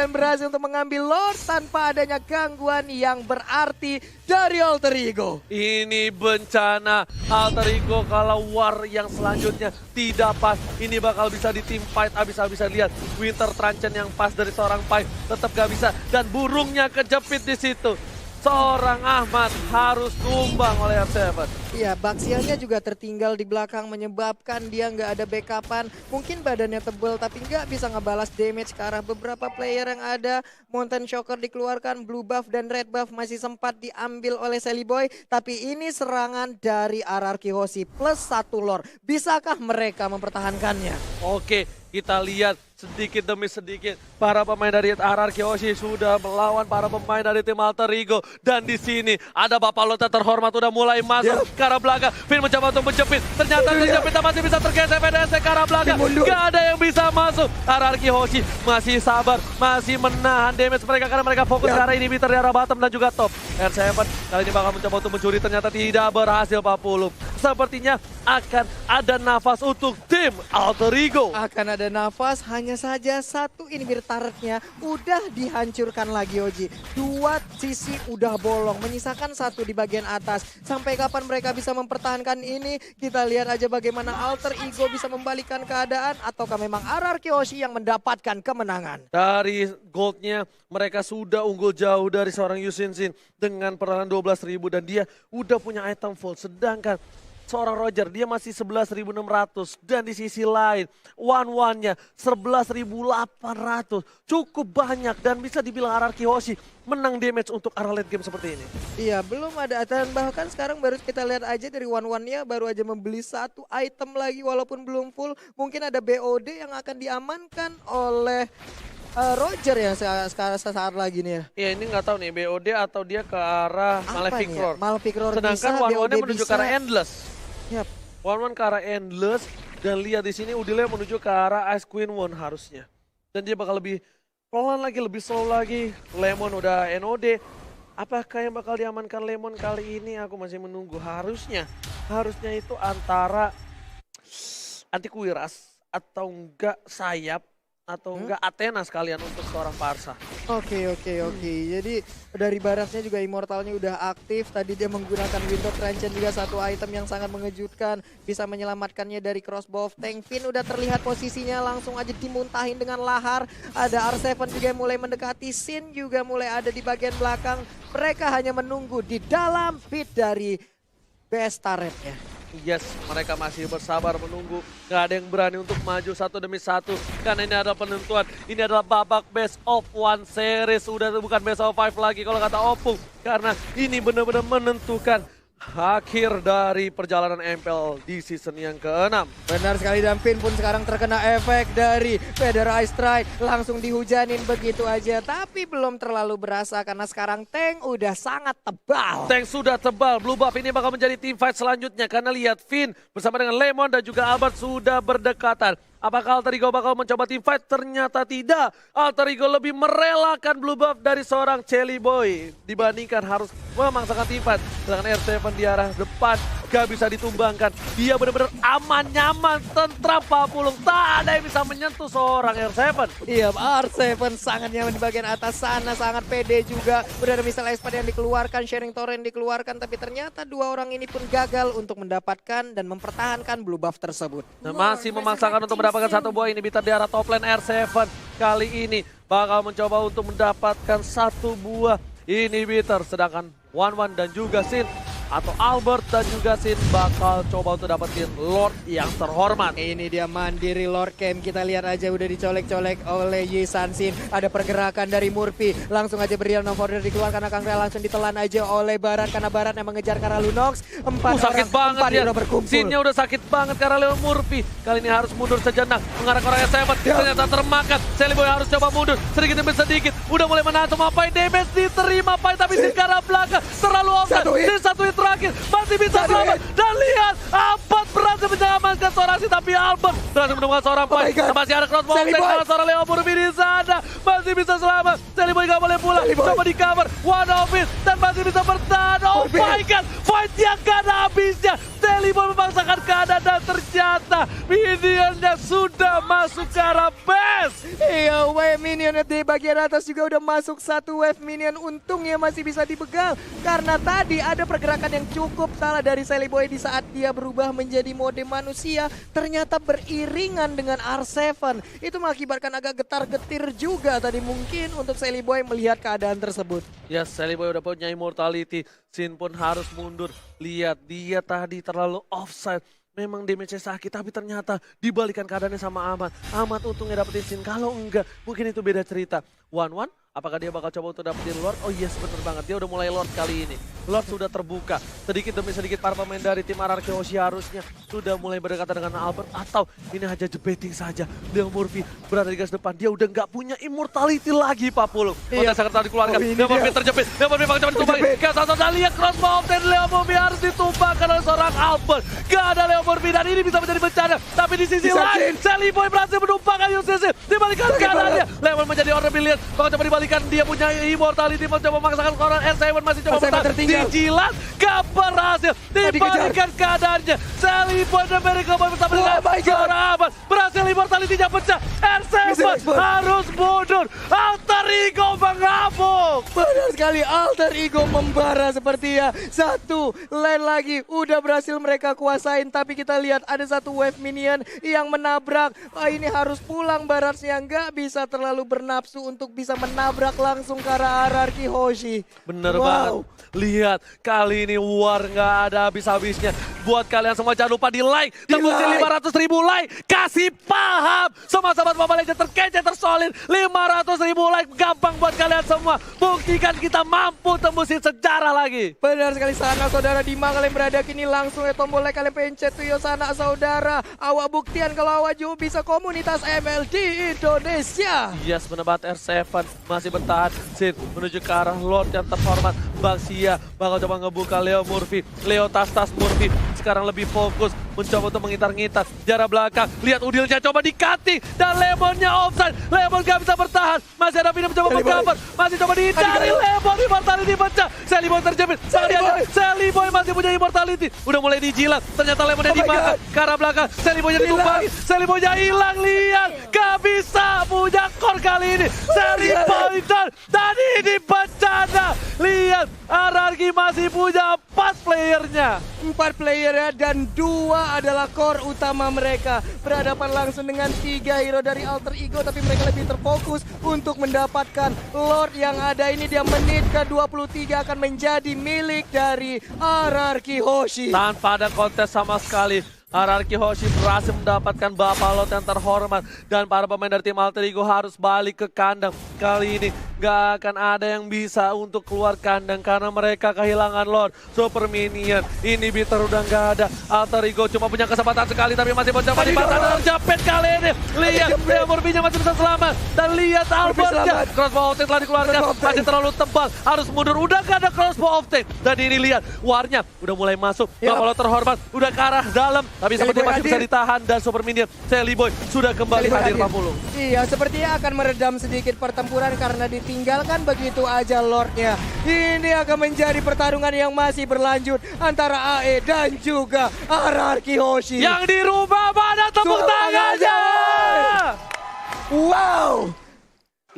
untuk mengambil Lord tanpa adanya gangguan yang berarti dari Alter Ego? Ini bencana. Alter Ego kalau war yang selanjutnya tidak pas. Ini bakal bisa di team fight habis-habisan. Lihat, Winter Truncheon yang pas dari seorang Pai tetap gak bisa. Dan burungnya kejepit di situ. Seorang Ahmad harus tumbang oleh R7. Iya, Baxiannya juga tertinggal di belakang menyebabkan dia nggak ada backupan. Mungkin badannya tebal tapi nggak bisa ngebalas damage ke arah beberapa player yang ada. Mountain Shocker dikeluarkan, blue buff dan red buff masih sempat diambil oleh Sally Boy. Tapi ini serangan dari RRQ Hoshi plus 1 lore. Bisakah mereka mempertahankannya? Oke, kita lihat sedikit demi sedikit para pemain dari RRQ Hoshi sudah melawan para pemain dari tim Alter Ego. Dan di sini ada Bapak Lota terhormat udah mulai masuk ke arah belakang. Vayne mencoba untuk menjepit. Ternyata terjepit masih bisa tergeser PDS ke arah belakang. Gak ada yang bisa masuk. RRQ Hoshi masih sabar, masih menahan damage mereka karena mereka fokus ke arah inhibitor di arah bottom dan juga top. R7 kali ini bakal mencoba untuk mencuri, ternyata tidak berhasil Pak Pulung. Sepertinya akan ada nafas untuk tim Alter Ego. Akan ada nafas, hanya saja satu inhibitor turretnya udah dihancurkan lagi Oji. 2 sisi udah bolong, menyisakan 1 di bagian atas. Sampai kapan mereka bisa mempertahankan ini? Kita lihat aja bagaimana Alter Ego bisa membalikan keadaan, ataukah memang RRQ Hoshi yang mendapatkan kemenangan. Dari goldnya mereka sudah unggul jauh dari seorang Yusin Sin dengan perolehan 12.000 dan dia udah punya item full. Sedangkan seorang Roger dia masih 11.600 dan di sisi lain one-one-nya 11.800. Cukup banyak dan bisa dibilang RRQ Hoshi menang damage untuk arah late game seperti ini. Iya, belum ada, dan bahkan sekarang baru kita lihat aja dari one-one-nya baru aja membeli 1 item lagi walaupun belum full. Mungkin ada BOD yang akan diamankan oleh Roger ya sesaat lagi nih ya. Iya, ini nggak tahu nih BOD atau dia ke arah Malefic Roar. Malefic Roar Sedangkan bisa, one-one-nya BOD menuju bisa. ke arah Endless. Yap. One-one ke arah Endless dan lihat di sini Udile menuju ke arah Ice Queen One harusnya. Dan dia bakal lebih pelan lagi, lebih slow lagi. Lemon udah NOD. Apakah yang bakal diamankan Lemon kali ini? Aku masih menunggu. Harusnya itu antara Antiquiras atau enggak Sayap atau enggak Athena sekalian untuk seorang Parsa. Oke. Jadi dari Barasnya juga Immortalnya udah aktif. Tadi dia menggunakan Winter Truncheon juga, 1 item yang sangat mengejutkan. Bisa menyelamatkannya dari crossbow of tank. Vayne udah terlihat posisinya, langsung aja dimuntahin dengan lahar. Ada R7 juga yang mulai mendekati. Sin juga mulai ada di bagian belakang. Mereka hanya menunggu di dalam pit dari best turretnya. Yes, mereka masih bersabar menunggu. Gak ada yang berani untuk maju 1 demi 1. Karena ini adalah penentuan. Ini adalah babak best of 1 series. Udah bukan best of 5 lagi kalau kata Opung. Karena ini benar-benar menentukan akhir dari perjalanan MPL di season yang ke-6. Benar sekali, dan Finn pun sekarang terkena efek dari Feather Ice Strike. Langsung dihujanin begitu aja, tapi belum terlalu berasa karena sekarang tank udah sangat tebal. Tank sudah tebal, Blue Buff ini bakal menjadi team fight selanjutnya karena lihat Finn bersama dengan Lemon dan juga Albert sudah berdekatan. Apakah Alter Ego bakal mencoba team fight? Ternyata tidak. Alter Ego lebih merelakan Blue Buff dari seorang Chelly Boy dibandingkan harus memaksakan team fight. Sedangkan R7 di arah depan gak bisa ditumbangkan. Dia benar-benar aman, nyaman, tentram, papulung. Tak ada yang bisa menyentuh seorang R7. Iya, R7 sangat nyaman di bagian atas sana, sangat pede juga. Udah ada misal Espada yang dikeluarkan, Sharing Torrent dikeluarkan, tapi ternyata dua orang ini pun gagal untuk mendapatkan dan mempertahankan Blue Buff tersebut. Nah, masih memaksakan untuk mendapatkan satu buah inhibitor di arah top lane. R7 kali ini bakal mencoba untuk mendapatkan satu buah inhibitor. Sedangkan One dan juga Sin atau Albert dan juga Sin bakal coba untuk dapetin Lord yang terhormat. Ini dia mandiri Lord Camp, kita lihat aja udah dicolek-colek oleh Yi Sansin. Ada pergerakan dari Murphy, langsung aja Brilliant of Order dikeluarkan, akan langsung ditelan aja oleh Barat karena Barat yang mengejar ke arah Lunox. Sakit banget dia, berkumpul. Sinnya udah sakit banget karena Leon Murphy. Kali ini harus mundur sejenak, mengarah ke orang S7, ternyata termakan. Chelly Boy harus coba mundur, sedikit demi sedikit. Udah mulai menahan semua Pai, damage diterima Pai, tapi Sin ke arah belakang. Terlalu offset, Sin satu hit terakhir, masih bisa selamat. Dan lihat, Albert berhasil menyelamatkan seorang Sin, tapi Albert berhasil menemukan seorang Pai. Masih ada crossbow dengan seorang Leon Murphy di sana, masih bisa selamat. Chelly Boy gak boleh pulang, coba di cover, one of it, dan masih bisa bertahan. Oh my god, fight yang gak ada habisnya. Chelly Boy memaksakan keadaan dan ternyata minionnya sudah masuk ke arah base. Iya, wave minion di bagian atas juga udah masuk satu wave minion. Untungnya masih bisa dibegal karena tadi ada pergerakan yang cukup salah dari Chelly Boy di saat dia berubah menjadi mode manusia. Ternyata beriringan dengan R7. Itu mengakibatkan agak getar-getir juga tadi mungkin untuk Chelly Boy melihat keadaan tersebut. Ya, Chelly Boy udah punya immortality. Sin pun harus mundur. Lihat, dia tadi terlalu offside. Memang damage-nya sakit, tapi ternyata dibalikan keadaannya sama Ahmad. Ahmad untungnya dapetin Sin, kalau enggak mungkin itu beda cerita. One, apakah dia bakal coba untuk dapetin Lord? Oh yes, bener banget, dia udah mulai Lord kali ini. Lord sudah terbuka, sedikit demi sedikit para pemain dari tim RRQ Hoshi harusnya sudah mulai berdekatan dengan Albert. Atau ini hanya jebeting saja. Leon Murphy berada di garis depan, dia udah nggak punya immortality lagi Pak Pulung. Kontes sangat tadi dikeluarkan, Leon Murphy terjepit, Leon Murphy bakal coba ditumbangin. Kita lihat crossbow dan Leon Murphy harus ditumbangkan oleh seorang Albert. Gak ada Leon Murphy dan ini bisa menjadi bencana. Tapi di sisi lain, Chelly Boy berhasil menumpangkan UCC. Dibalikan keadaannya, Leon menjadi orang pilihan. Bakal coba dibalikan, dia punya immortality, mencoba memaksakan orang R7 masih coba bertahan. Dijilat, gak berhasil. Dibalikan keadaannya, Chelly Boy dan Miracle Boy bersama dengan seorang Albert. Berhasil immortality-nya pecah. R7 harus mundur. Alter Ego mengamuk. Benar sekali, Alter Ego membara seperti ya. Satu lane lagi udah berhasil mereka kuasain, tapi kita lihat ada satu wave minion yang menabrak. Ini harus pulang Baratnya, nggak bisa terlalu bernafsu untuk bisa menabrak langsung ke arah RRQ Hoshi. Bener banget. Lihat, kali ini war nggak ada habis-habisnya. Buat kalian semua jangan lupa di like. Tembusin 500.000 like. Kasih paham. Semua sahabat Mobile Legends terkece, tersolid. 500.000 like. Gampang buat kalian semua. Buktikan kita mampu tembusin sejarah lagi. Benar sekali, sana saudara, di mana kalian berada kini langsung tombol like kalian pencet tuh yo sana saudara. Awak buktian kalau awak juga bisa komunitas ML di Indonesia. Yes, menebat R7 masih bertahan. Sin menuju ke arah Lord yang terhormat. Baxia bakal coba ngebuka Leo Murphy. Leo tas-tas Murphy sekarang lebih fokus mencoba untuk mengitar-ngitar jarak belakang. Lihat udilnya coba di-cutting dan Lemonnya offside. Lemon gak bisa bertahan. Masih ada Vina mencoba mengcover. Masih coba dihindari. Lemon immortality pecah. Chelly Boy terjepit. Chelly Boy masih punya immortality. Udah mulai dijilat. Ternyata Lemonnya dimakan. Ke arah belakang. Chelly Boy-nya ditumpangi. Chelly Boy-nya hilang. Lihat. Gak bisa punya core kali ini. Chelly Boy dan ini bencana. Lihat. RRQ masih punya 4 playernya. 4 player ya, dan 2 adalah core utama mereka. Berhadapan langsung dengan 3 hero dari Alter Ego, tapi mereka lebih terfokus untuk mendapatkan Lord yang ada ini. Dia menit ke-23 akan menjadi milik dari RRQ Hoshi. Tanpa ada kontes sama sekali. RRQ Hoshi berhasil mendapatkan Bapak Lot yang terhormat. Dan para pemain dari tim Alter Ego harus balik ke kandang. kali ini gak akan ada yang bisa untuk keluar kandang karena mereka kehilangan Lord Super Minion. Inhibitor udah gak ada. Alter Ego cuma punya kesempatan sekali tapi masih mencoba dipasang dalam Japet kali ini. Lihat Bria Murbinya masih bisa selamat dan lihat Albertnya. Crossbow of Tank telah dikeluarkan, masih terlalu tebal, harus mundur. Udah gak ada Crossbow of Tank dan ini lihat warnya udah mulai masuk. Kalau terhormat udah ke arah dalam tapi sepertinya masih bisa ditahan dan Super Minion Sally Boy sudah kembali hadir 40. Iya, sepertinya akan meredam sedikit pertempuran karena ditinggalkan begitu aja Lordnya. Ini akan menjadi pertarungan yang masih berlanjut antara AE dan juga RRQ Hoshi. Yang dirubah mana tepuk tangannya? Wow!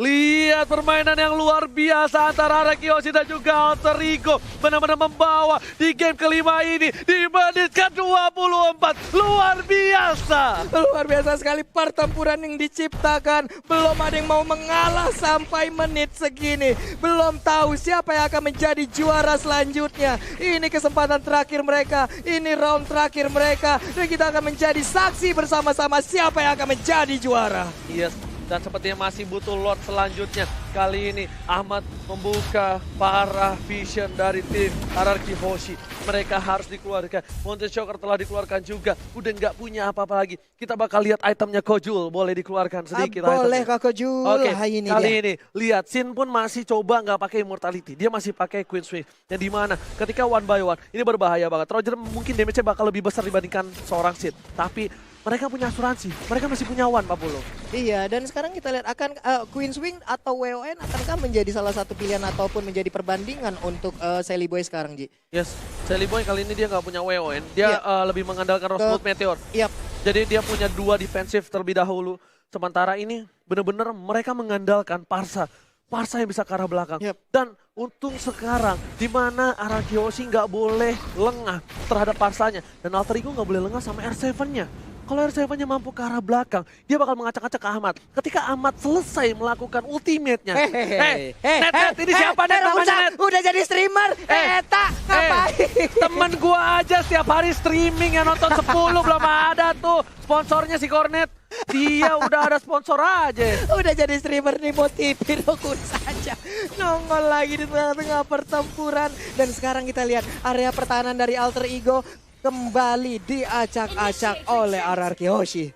Lihat permainan yang luar biasa antara RRQ Hoshi dan juga Alter Ego. Benar-benar membawa di game kelima ini di menit ke-24. Luar biasa. Luar biasa sekali pertempuran yang diciptakan. Belum ada yang mau mengalah sampai menit segini. Belum tahu siapa yang akan menjadi juara selanjutnya. Ini kesempatan terakhir mereka. Ini round terakhir mereka. Dan kita akan menjadi saksi bersama-sama siapa yang akan menjadi juara. Yes. Dan sepertinya masih butuh Lord selanjutnya. Kali ini Ahmad membuka parah vision dari tim RRQ Hoshi. Mereka harus dikeluarkan. Mountain Shocker telah dikeluarkan juga. Udah nggak punya apa-apa lagi. Kita bakal lihat itemnya Kojul. Boleh dikeluarkan sedikit. Boleh Kak Kojul. Oke, Ini kali dia. ini lihat Sin pun masih coba nggak pakai Immortality. Dia masih pakai Queen Swing. Yang dimana ketika one by one ini berbahaya banget. Roger mungkin damage-nya bakal lebih besar dibandingkan seorang Sin. Tapi mereka punya asuransi, mereka masih punya one Pak Polo. Iya, dan sekarang kita lihat akan Queen Swing atau WON akankah menjadi salah satu pilihan ataupun menjadi perbandingan untuk Sally Boy sekarang, Ji? Yes, Sally Boy kali ini dia nggak punya WON, dia lebih mengandalkan Rosewood Meteor. Yap. Jadi dia punya 2 defensif terlebih dahulu. Sementara ini benar-benar mereka mengandalkan Parsa. Parsa yang bisa ke arah belakang. Dan untung sekarang di mana RRQ Hoshi nggak boleh lengah terhadap Parsanya. Dan Alter Ego nggak boleh lengah sama R7-nya. Kalau R7-nya mampu ke arah belakang, dia bakal mengacak-acak ke Ahmad. Ketika Ahmad selesai melakukan ultimate-nya. Net, ini siapa Net namanya Net? Udah jadi streamer. Eta, ngapain? Temen gua aja setiap hari streaming yang nonton 10 belum ada tuh. Sponsornya si Cornet. Dia udah ada sponsor aja. Udah jadi streamer nih, motivin aku saja. Nongol lagi di tengah-tengah pertempuran. Dan sekarang kita lihat area pertahanan dari Alter Ego kembali diacak-acak oleh RRQ Hoshi.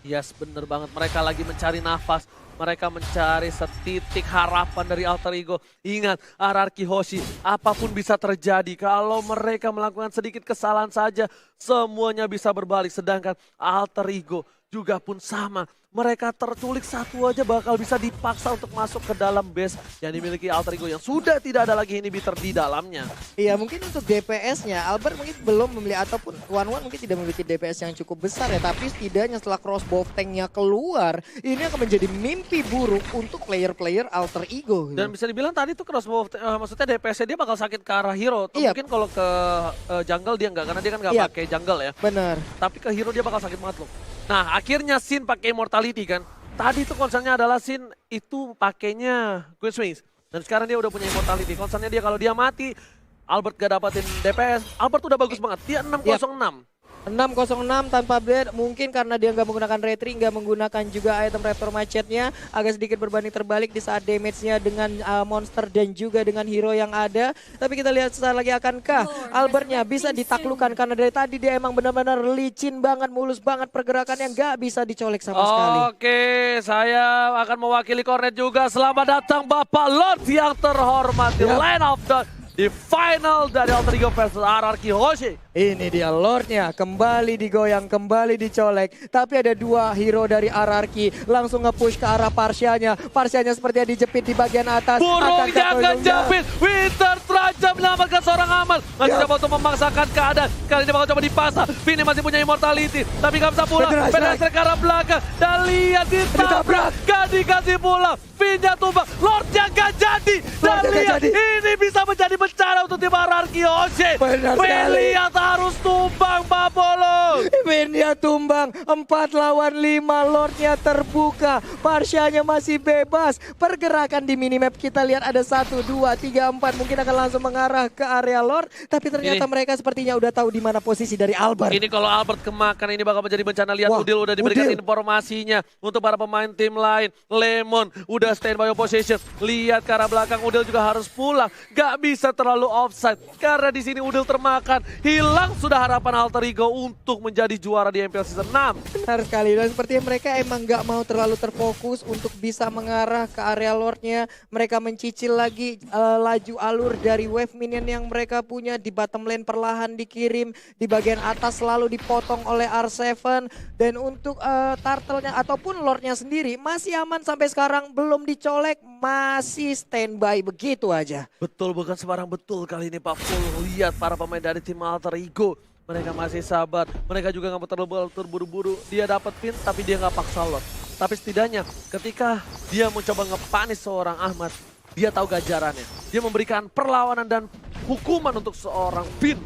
Yes, bener banget. Mereka lagi mencari nafas. Mereka mencari setitik harapan dari Alter Ego. Ingat, RRQ Hoshi, apapun bisa terjadi. Kalau mereka melakukan sedikit kesalahan saja, semuanya bisa berbalik. Sedangkan Alter Ego juga pun sama. Mereka terculik satu aja bakal bisa dipaksa untuk masuk ke dalam base yang dimiliki Alter Ego yang sudah tidak ada lagi inhibitor di dalamnya. Iya, mungkin untuk DPS-nya Albert mungkin belum membeli ataupun One mungkin tidak memiliki DPS yang cukup besar ya, tapi setidaknya setelah crossbow tank-nya keluar, ini akan menjadi mimpi buruk untuk player-player Alter Ego. Dan bisa dibilang tadi tuh crossbow maksudnya DPS-nya dia bakal sakit ke arah hero. Mungkin kalau ke jungle dia enggak, karena dia kan enggak pakai jungle ya. Benar. Tapi ke hero dia bakal sakit banget loh. Nah, akhirnya Sin pakai Immortality kan. Tadi tuh concernnya adalah Sin itu pakainya Queen Swings. Dan sekarang dia udah punya Immortality. Concernnya dia kalau dia mati, Albert gak dapatin DPS. Albert udah bagus banget, dia 606. 606 tanpa blade, mungkin karena dia nggak menggunakan retri, nggak menggunakan juga item raptor macetnya, agak sedikit berbanding terbalik di saat damage-nya dengan monster dan juga dengan hero yang ada. Tapi kita lihat sesaat lagi akankah Albertnya bisa ditaklukkan, karena dari tadi dia emang benar-benar licin banget, mulus banget pergerakannya, nggak bisa dicolek sama sekali. Oke, saya akan mewakili Cornet juga. Selamat datang Bapak Lord yang terhormat di Line of the di final dari Alter Ego versus RRQ Hoshi. Ini dia Lordnya, kembali digoyang, kembali dicolek. Tapi ada 2 hero dari RRQ langsung nge-push ke arah Parsianya. Parsianya sepertinya dijepit di bagian atas. Burung jangan jepit, Winter terancam menyelamatkan seorang Amal. Masih coba untuk memaksakan keadaan. Kali ini bakal coba dipasang. Vini masih punya Immortality, tapi gak bisa pulang. Penetrasi ke arah belakang. Dan lihat ditabrak, gak dikasih pulang. Vini tumbang, Lordnya gak jadi. Dan lihat, ini bisa menjadi bencana untuk tim RRQ Hoshi. Lihat harus tumbang Pak Polo. Finnya tumbang, 4 lawan 5, Lordnya terbuka, Parsyanya masih bebas. Pergerakan di minimap kita lihat ada 1, 2, 3, 4, mungkin akan langsung mengarah ke area Lord. Tapi ternyata mereka sepertinya udah tahu di mana posisi dari Albert. Ini kalau Albert kemakan ini bakal menjadi bencana. Lihat Wah, Udil udah diberikan Udil. informasinya untuk para pemain tim lain. Lemon udah standby position. Lihat ke arah belakang, Udil juga harus pulang. Gak bisa terlalu offside karena di sini Udil termakan. Hilang sudah harapan Alter Ego untuk menjadi juara di MPL Season 6. Benar sekali, dan sepertinya mereka emang nggak mau terlalu terfokus untuk bisa mengarah ke area Lordnya. Mereka mencicil lagi laju alur dari wave minion yang mereka punya. Di bottom lane perlahan dikirim, di bagian atas selalu dipotong oleh R7. Dan untuk turtle-nya ataupun Lordnya sendiri masih aman sampai sekarang, belum dicolek, masih standby begitu aja. Betul, bukan sembarang betul kali ini Pak Full. Lihat para pemain dari tim Alter Ego. Mereka masih sabar, mereka juga nggak mau terlalu terburu-buru. Dia dapat pin tapi dia nggak paksa Lord. Tapi setidaknya ketika dia mencoba ngepanis seorang Ahmad, dia tahu ganjarannya. Dia memberikan perlawanan dan hukuman untuk seorang pin.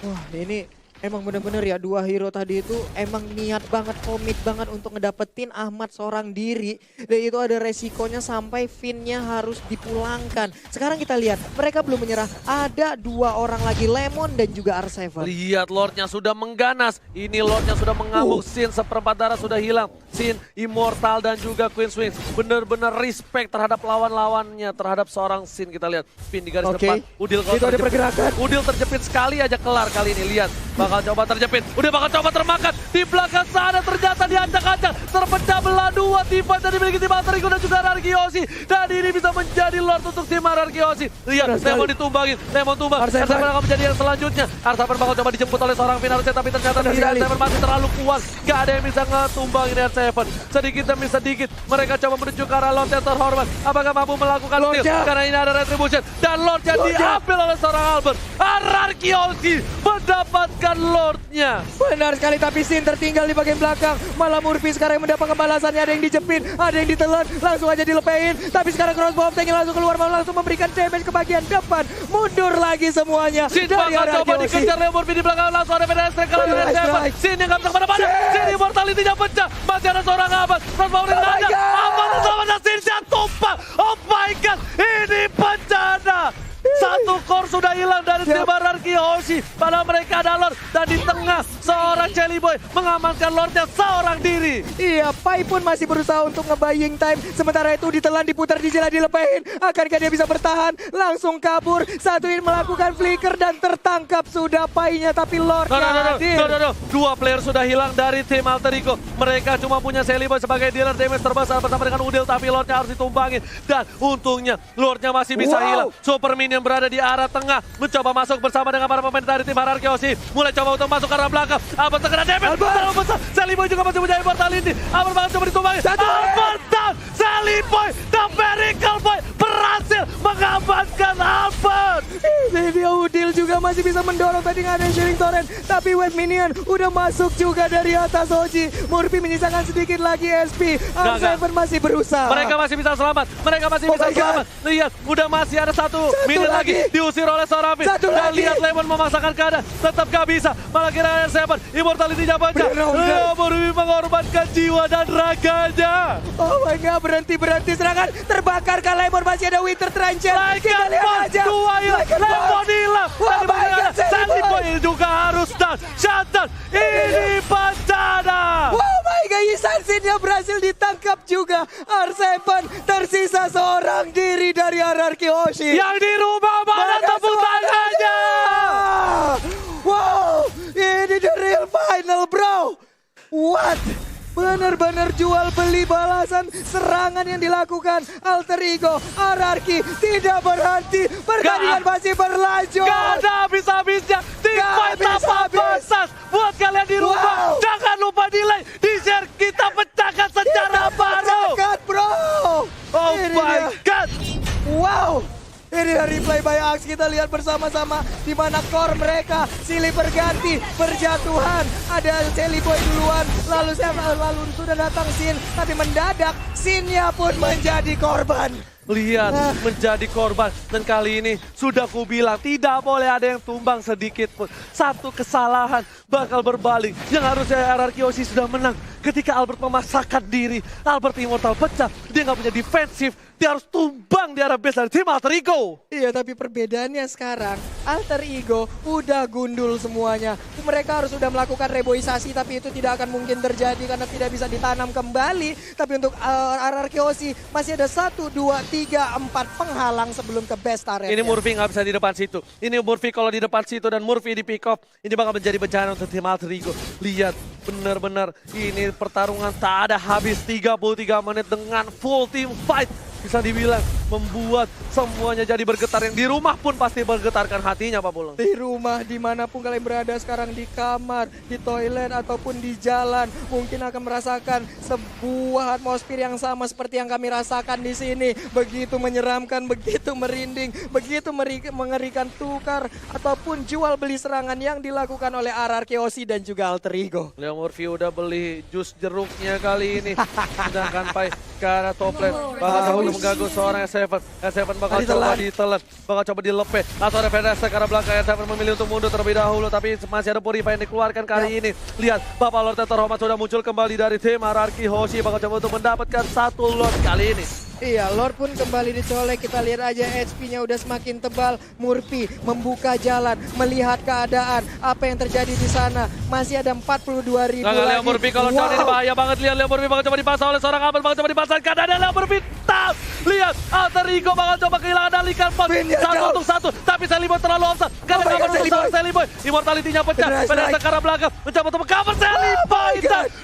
Wah, ini emang bener-bener ya, dua hero tadi itu emang niat banget, komit banget untuk ngedapetin Ahmad seorang diri. Dan itu ada resikonya sampai Finnya harus dipulangkan. Sekarang kita lihat, mereka belum menyerah. Ada 2 orang lagi, Lemon dan juga R7. Lihat Lordnya sudah mengganas. Ini Lordnya sudah mengamuk. Sin seperempat darah sudah hilang. Sin, Immortal dan juga Queen Swings. Bener-bener respect terhadap lawan-lawannya. Terhadap seorang Sin, kita lihat. Pin di garis depan. Udil kalau itu ada pergerakan. Udil terjepit sekali aja, kelar kali ini. Lihat, bakal coba terjepit. Udah bakal coba termakan. Di belakang sana ternyata diacak-acak. Terpecah belah 2 tim yang dimiliki tim Alter Ego dan juga Ararkiosi. Dan ini bisa menjadi Lord untuk tim Ararkiosi. Lihat, Lemon ditumbangin. Lemon tumbang. R7 bakal menjadi yang selanjutnya. R7 bakal coba dijemput oleh seorang Fin harusnya, tapi ternyata tidak. R7 masih terlalu kuat. Gak ada yang bisa ngetumbangin R7. Sedikit demi sedikit mereka coba menuju ke arah Lord yang terhormat. Apakah mampu melakukan steal? Karena ini ada retribution. Dan Lordnya diambil oleh seorang Albert. Ararkiosi mendapatkan Lordnya. Benar sekali, tapi Sin tertinggal di bagian belakang. Malah Murphy sekarang yang mendapatkan balasannya. Ada yang dijepit, ada yang ditelan, langsung aja dilepein. Tapi sekarang crossbow tank langsung keluar, mau langsung memberikan damage ke bagian depan. Mundur lagi semuanya. Sin bakal coba dikejar Leo Murphy di belakang, langsung ada Federal Strike kalau dari Stefan. Sin yang gak bisa kemana-mana. Sin immortality-nya pecah. Masih ada seorang Ahmad. Crossbow ring ada. Ahmad sama Sin tumpah. Oh my god, ini bencana. Satu core sudah hilang dari tim Ararkiosi. Padahal mereka ada Lord. Dan di tengah seorang Jelly Boy mengamankan Lordnya seorang diri. Iya, Pai pun masih berusaha untuk nge-buying time. Sementara itu ditelan, diputar, dijela, dilepehin. Akankah dia bisa bertahan? Langsung kabur. Satu ini melakukan flicker dan tertangkap sudah Pai-nya. Tapi Lordnya hadir. Dua player sudah hilang dari tim Alter Ego. Mereka cuma punya Jelly Boy sebagai dealer damage terbesar bersama dengan Udil. Tapi Lordnya harus ditumbangin. Dan untungnya Lordnya masih bisa hilang. Super Minion berada di arah tengah, mencoba masuk bersama dengan para pemain dari tim Ararkiosi. Mulai coba untuk masuk ke arah belakang. Albert terkena damage terlalu besar. Jelly Boy juga masih punya immortality. Albert bakal coba ditumbangin. Albert down. Jelly Boy, the Miracle Boy berhasil mengamankan Albert. Ini dia, Udil juga masih bisa mendorong, tadi nggak ada yang sharing torrent. Tapi wave minion udah masuk juga dari atas Oji. Murphy menyisakan sedikit lagi SP. R7 masih berusaha. Mereka masih bisa selamat. Mereka masih bisa selamat. Lihat, udah masih ada satu minute lagi. Diusir oleh seorang Fin. Dan lihat Lemon memaksakan keadaan. Tetap gak bisa. Malah kira R7. Immortality-nya pecah. Murphy mengorbankan jiwa dan raganya. Oh my god, berhenti serangan. Terbakar kan Lemon, masih ada Winter Trencher. Kita lihat aja. Dua hilang. Lemon hilang. Oh my god, Jelly Boy juga harus down. Shutdown. Ini bencana. Oh my god, Isansinnya berhasil ditangkap juga. R7 tersisa seorang diri dari Ararkiosi. Yang di rumah mana tepuk tangannya. Wow, ini the real final, bro. What? Benar-benar jual beli balasan serangan yang dilakukan Alter Ego. Ararki tidak berhenti, pertandingan masih berlanjut. Gak ada habis-habisnya. Tim fight tanpa batas. Buat kalian di rumah, jangan lupa di like, di share. Kita pecahkan secara baru. Pecahkan, bro. Oh Ini my dia. god. Wow. Ini dari replay by Axe, kita lihat bersama-sama di mana core mereka silih berganti, berjatuhan. Ada Jelly Boy duluan, lalu sudah datang Sin, tapi mendadak Sinnya pun menjadi korban. Lihat, menjadi korban. Dan kali ini sudah kubilang tidak boleh ada yang tumbang sedikit pun. Satu kesalahan bakal berbalik. Yang harusnya RRQ Oshi sudah menang. Ketika Albert memasakkan diri, Albert Immortal pecah. Dia nggak punya defensif. Dia harus tumbang di arah base dari tim Alter Ego. Iya, tapi perbedaannya sekarang Alter Ego udah gundul semuanya. Mereka harus sudah melakukan reboisasi, tapi itu tidak akan mungkin terjadi karena tidak bisa ditanam kembali. Tapi untuk RRQ Oshi masih ada 1, 2, 3, 4 penghalang sebelum ke base turret. Ini Murphy nggak bisa di depan situ. Ini Murphy kalau di depan situ dan Murphy di pick off, ini bakal menjadi bencana untuk tim Alter Ego. Lihat, benar-benar ini pertarungan tak ada habis 33 menit dengan full team fight. Bisa dibilang membuat semuanya jadi bergetar, yang di rumah pun pasti bergetarkan hatinya Pak Pulung. Di rumah, dimanapun kalian berada sekarang, di kamar, di toilet, ataupun di jalan, mungkin akan merasakan sebuah atmosfer yang sama seperti yang kami rasakan di sini. Begitu menyeramkan, begitu merinding, begitu mengerikan tukar ataupun jual beli serangan yang dilakukan oleh RRQ Oshi dan juga Alter Ego. Leo Murphy udah beli jus jeruknya kali ini. Sedangkan Pai ke arah top lane. Bakal coba mengganggu seorang S7. S7 bakal coba ditelan. Bakal coba dilepe. Atau ada Fedesta ke arah belakang. S7 memilih untuk mundur terlebih dahulu. Tapi masih ada Purify yang dikeluarkan kali ini. Lihat, Bapak Lord terhormat sudah muncul kembali dari tim RRQ Oshi. Bakal coba untuk mendapatkan 1 Lord kali ini. Iya, Lord pun kembali dicolek. Kita lihat aja HP-nya udah semakin tebal. Murphy membuka jalan, melihat keadaan, apa yang terjadi di sana. Masih ada 42.000 lagi. Leo Murphy kalau coba ini bahaya banget. Lihat Leo Murphy bakal coba dipasang oleh seorang Albert. Bakal coba dipasang keadaan Leo Murphy. Lihat, Alter Ego bakal coba kehilangan dalikan pos. 1 untuk 1. Tapi Seliboy terlalu offside. Karena cover untuk seorang Seliboy. Immortality-nya pecah. Fedesta ke arah belakang. Mencoba untuk cover Seliboy.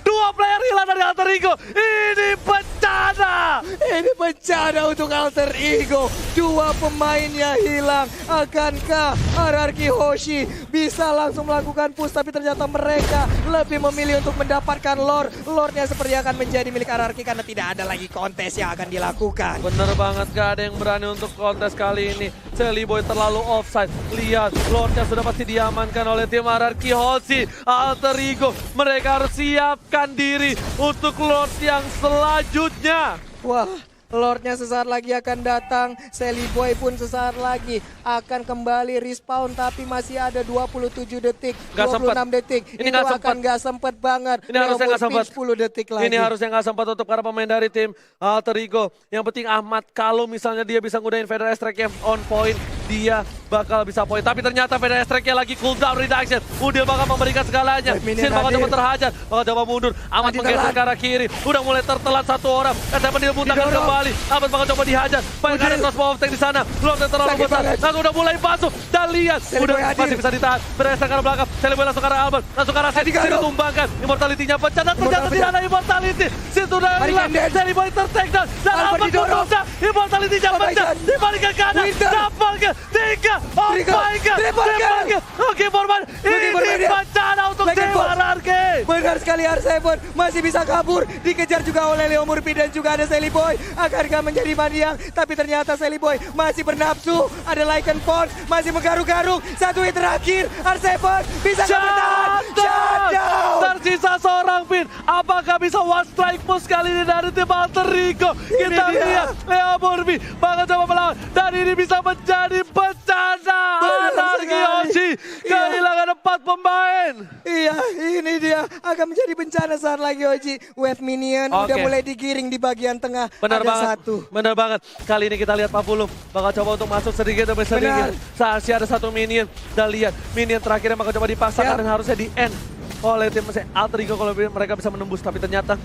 Dua player hilang dari Alter Ego. Ini bencana. Ini bencana untuk Alter Ego. Dua pemainnya hilang. Akankah RRQ Oshi bisa langsung melakukan push? Tapi ternyata mereka lebih memilih untuk mendapatkan Lord. Lordnya seperti akan menjadi milik RRQ karena tidak ada lagi kontes yang akan dilakukan. Bener banget, gak ada yang berani untuk kontes kali ini. Seliboy terlalu offside. Lihat, Lordnya sudah pasti diamankan oleh tim RRQ Oshi. Alter Ego, mereka harus siapkan diri untuk Lord yang selanjutnya. Wah, Lordnya sesaat lagi akan datang. Seliboy pun sesaat lagi akan kembali respawn. Tapi masih ada 27 detik, Gak 26 sempet. detik. Ini Itu gak akan sempet. gak sempet banget. Ini harusnya gak sempet. 10 detik lagi. Ini harusnya nggak sempat untuk para pemain dari tim Alter Ego. Yang penting Ahmad, kalau misalnya dia bisa ngudahin Vader Strike yang on point, dia bakal bisa poin. Tapi ternyata Vader Strike-nya lagi cooldown reduction. Udil bakal memberikan segalanya. Sin bakal coba terhajar, bakal coba mundur. Ahmad menggeser ke arah kiri. Udah mulai tertelat satu orang. S7 dibutakan kembali. Ahmad bakal coba dihajar. Banyak ada crossbow of tank di sana. Belum terlalu besar. Langsung udah mulai masuk. Dan lihat, udah masih bisa ditahan. Vader Strike ke arah belakang. Seliboy langsung ke arah Albert. Langsung ke arah Sin. Sin ditumbangkan. Immortality-nya pecah. Dan ternyata tidak ada Immortality. Sin sudah hilang. Seliboy ter-take down. Dan Albert tutup. Immortality-nya pecah. Dibalikan ke kanan. Dapatkan 3. Oh my god. Oke, Borman. Ini bencana untuk tim RRQ. Benar sekali, R7 masih bisa kabur. Dikejar juga oleh Leo Murphy dan juga ada Seliboy. Akankah menjadi maniak? Tapi ternyata Seliboy masih bernafsu. Ada Lycan Force masih menggaruk-garuk. 1 hit terakhir. R7 bisa nggak bertahan? Shutdown! Tersisa seorang pin. Apakah bisa one strike push kali ini dari tim Alter Ego? Kita lihat Leo Murphy bakal coba melawan. Dan ini bisa menjadi bencana. RRQ Oshi kehilangan 4 pemain. Iya, ini dia akan menjadi bencana saat lagi Oji. Wave minion udah mulai digiring di bagian tengah. Benar ada banget. 1. Benar banget. Kali ini kita lihat Pak Pulung bakal coba untuk masuk sedikit demi sedikit. Saat ada 1 minion. Dan lihat minion terakhirnya bakal coba dipaksakan dan harusnya di end oleh tim Alter Ego kalau mereka bisa menembus. Tapi ternyata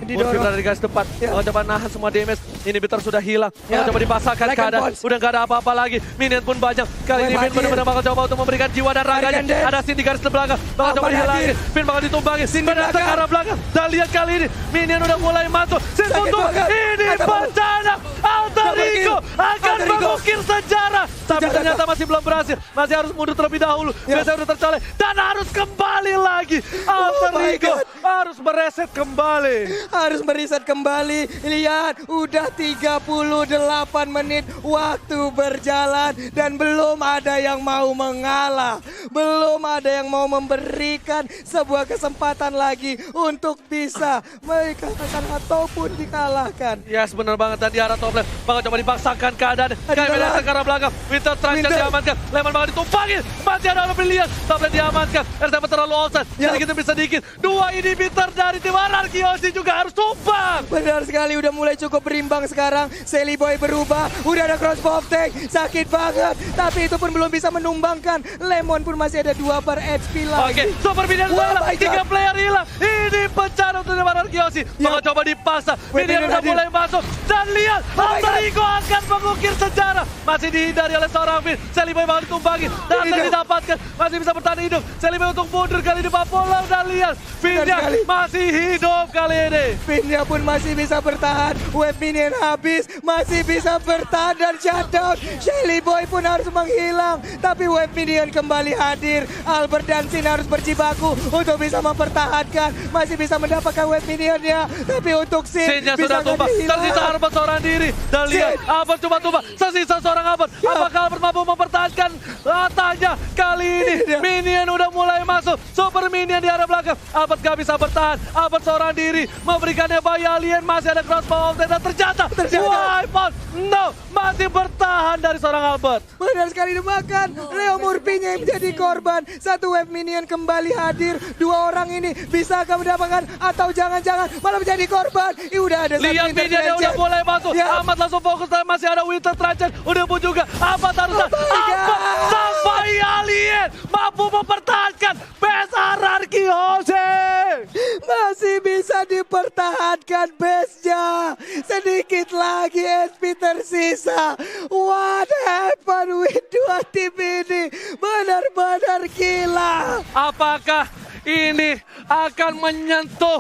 Murphy berada di garis depan. Bakal coba nahan semua damage. Inhibitor sudah hilang. Bakal coba dipasangkan keadaan. Udah gak ada apa-apa lagi. Minion pun banyak. Kali ini Finn benar-benar bakal coba untuk memberikan jiwa dan raganya. Ada Sin di garis belakang. Bakal coba dihilangin. Finn bakal ditumbangin. Pada ke arah belakang. Dan lihat kali ini Minion udah mulai masuk. Sin tutup. Ini bencana. Alter Ego akan mengukir sejarah. Tapi ternyata masih belum berhasil. Masih harus mundur terlebih dahulu. Biasanya udah tercolek. Dan harus kembali lagi. Alter Ego harus mereset kembali. Harus meriset kembali. Lihat, udah 38 menit waktu berjalan dan belum ada yang mau mengalah. Belum ada yang mau memberikan sebuah kesempatan lagi untuk bisa dikatakan ataupun dikalahkan. Yes, benar banget. Dan di arah top lane bakal coba dipaksakan keadaan. Kayak beda ke arah belakang. With Winter Truncheon diamankan. Lemon bakal ditumpangin. Masih ada orang pilihan. Top lane diamankan. R7 terlalu offside. Sedikit demi sedikit. 2 inhibitor dari tim Ararki Hoshi juga harus tumpang. Benar sekali, udah mulai cukup berimbang sekarang. Sally Boy berubah, udah ada crossbow of tank, sakit banget. Tapi itu pun belum bisa menumbangkan. Lemon pun masih ada 2 bar HP lagi. Oke, super minion salah. 3 player hilang. Ini pecah untuk tim Ararki Hoshi. Bakal coba dipaksa. Minion udah mulai masuk. Dan lihat, Alter Ego akan mengukir sejarah. Masih dihindari oleh seorang Finn. Sally Boy bakal ditumpangin. Dan didapatkan. Masih bisa bertahan hidup. Sally Boy untuk mundur kali ini. Papola udah lihat. Finn-nya masih hidup kali ini. Finn-nya pun masih bisa bertahan. Web minion habis, masih bisa bertahan dan shutdown. Shelly Boy pun harus menghilang. Tapi web minion kembali hadir. Albert dan Sin harus berjibaku untuk bisa mempertahankan. Masih bisa mendapatkan web minionnya. Tapi untuk Sin-nya sudah tumbang. Tersisa Albert seorang diri. Dan lihat, Albert cuma tumbang. Sesisa seorang Albert. Apakah Albert mampu mempertahankan latanya? Kali ini minion udah mulai masuk. Super minion di arah belakang. Albert gak bisa bertahan. Albert seorang diri memberikannya bayi alien. Masih ada crossbow dan ternyata wipe out. No, masih bertahan dari seorang Albert. Benar sekali dimakan. Leo Murphy-nya yang menjadi korban. Satu web minion kembali hadir. 2 orang ini bisa akan mendapatkan atau jangan-jangan malah menjadi korban. Udah ada lihat minionnya udah mulai masuk. Ahmad langsung fokus tapi masih ada Winter Truncheon. Udah pun juga Ahmad harus Ahmad sampai alien mampu mempertahankan base Ararki Hoshi. Masih bisa dipertahankan base-nya. Sedikit lagi SP tersisa. What happened with 2 tim ini? Benar-benar gila. Apakah ini akan menyentuh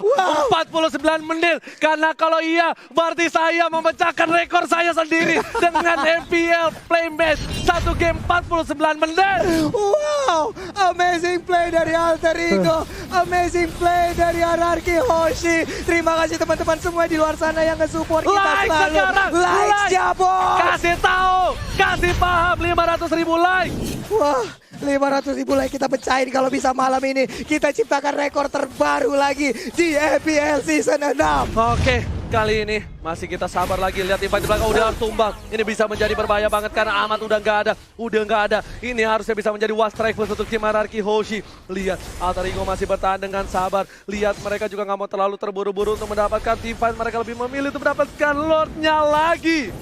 49 menit? Karena kalau iya, berarti saya memecahkan rekor saya sendiri dengan MPL play match 1 game 49 menit. Wow, amazing play dari Alter Ego, amazing play dari Ararki Hoshi. Terima kasih teman-teman semua di luar sana yang nge-support kita Like selalu. sekarang, Like Jabos. Kasih tahu, kasih paham 500.000 like. Wah, 500.000 like kita pecahin kalau bisa malam ini. Kita ciptakan rekor terbaru lagi di EPL Season 6. Oke, kali ini masih kita sabar lagi. Lihat invite di belakang udah harus tumbang. Ini bisa menjadi berbahaya banget karena Ahmad udah nggak ada. Ini harusnya bisa menjadi was strike untuk tim Ararki Hoshi. Lihat, Alter Ego masih bertahan dengan sabar. Lihat, mereka juga nggak mau terlalu terburu-buru untuk mendapatkan team fight. Mereka lebih memilih untuk mendapatkan Lordnya lagi.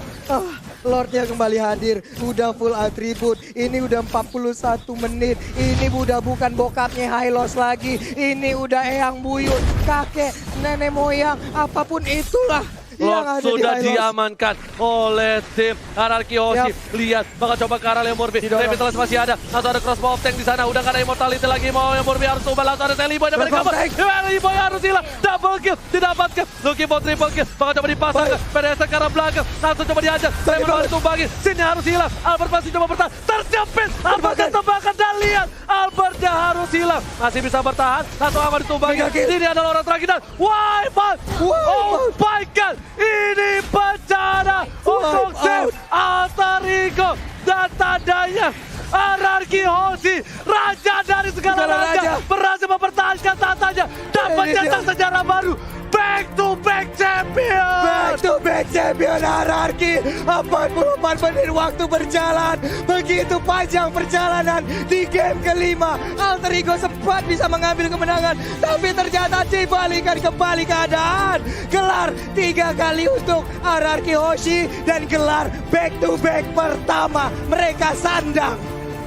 Lordnya kembali hadir, udah full atribut. Ini udah 41 menit. Ini udah bukan bokapnya Hylos lagi. Ini udah eyang buyut, kakek, nenek moyang, apapun itulah. Lord sudah diamankan oleh tim Ararki Hoshi. Lihat, bakal coba ke arah Leo Murphy. Revitalize masih ada. Langsung ada crossbow of tank di sana. Udah gak ada immortality lagi. Mau Leo Murphy harus coba. Langsung ada Sally Boy. Dan mereka Sally Boy harus hilang. Double kill didapatkan. Looking for triple kill. Bakal coba dipasangkan. PDS ke arah belakang. Langsung coba dihajar. Lemon bakal ditumbangin. Sini harus hilang. Albert masih coba bertahan. Terjepit. Albert ketembakan. Dan lihat, Albertnya harus hilang. Masih bisa bertahan. Langsung aman ditumbangin. Ini adalah orang terakhir. Dan wipe out. Oh my god. Ini bencana untuk tim Alter Ego dan tandanya Ararki Hoshi, raja dari segala raja, berhasil mempertahankan tatanya dan mencetak sejarah baru. Back to back champion. Back to back champion Ararki. 44 menit waktu berjalan. Begitu panjang perjalanan di game kelima. Alter Ego sempat bisa mengambil kemenangan, tapi ternyata dibalikan kembali keadaan. Gelar 3 kali untuk Ararki Hoshi dan gelar back to back pertama mereka sandang.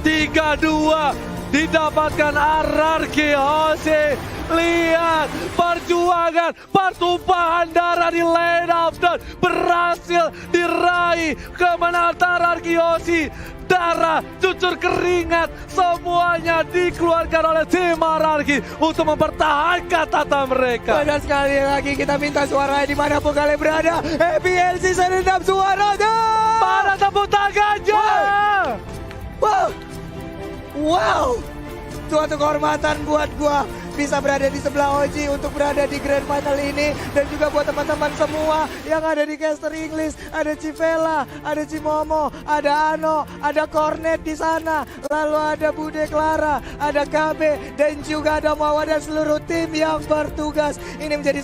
3-2 didapatkan Ararki Hoshi. Lihat perjuangan, pertumpahan darah di lane of dawn berhasil diraih kemenangan Ararki Hoshi. Darah, cucur keringat, semuanya dikeluarkan oleh tim Ararki untuk mempertahankan tata mereka. Dan sekali lagi kita minta suaranya dimanapun kalian berada. EPL Season 6 suaranya. Mana tepuk tangannya? Wow. Suatu kehormatan buat gua bisa berada di sebelah Oji untuk berada di Grand Final ini. Dan juga buat teman-teman semua yang ada di Caster English. Ada Civella, ada Cimomo, ada Ano, ada Cornet di sana. Lalu ada Bude Clara, ada KB, dan juga ada Mawa dan seluruh tim yang bertugas. Ini menjadi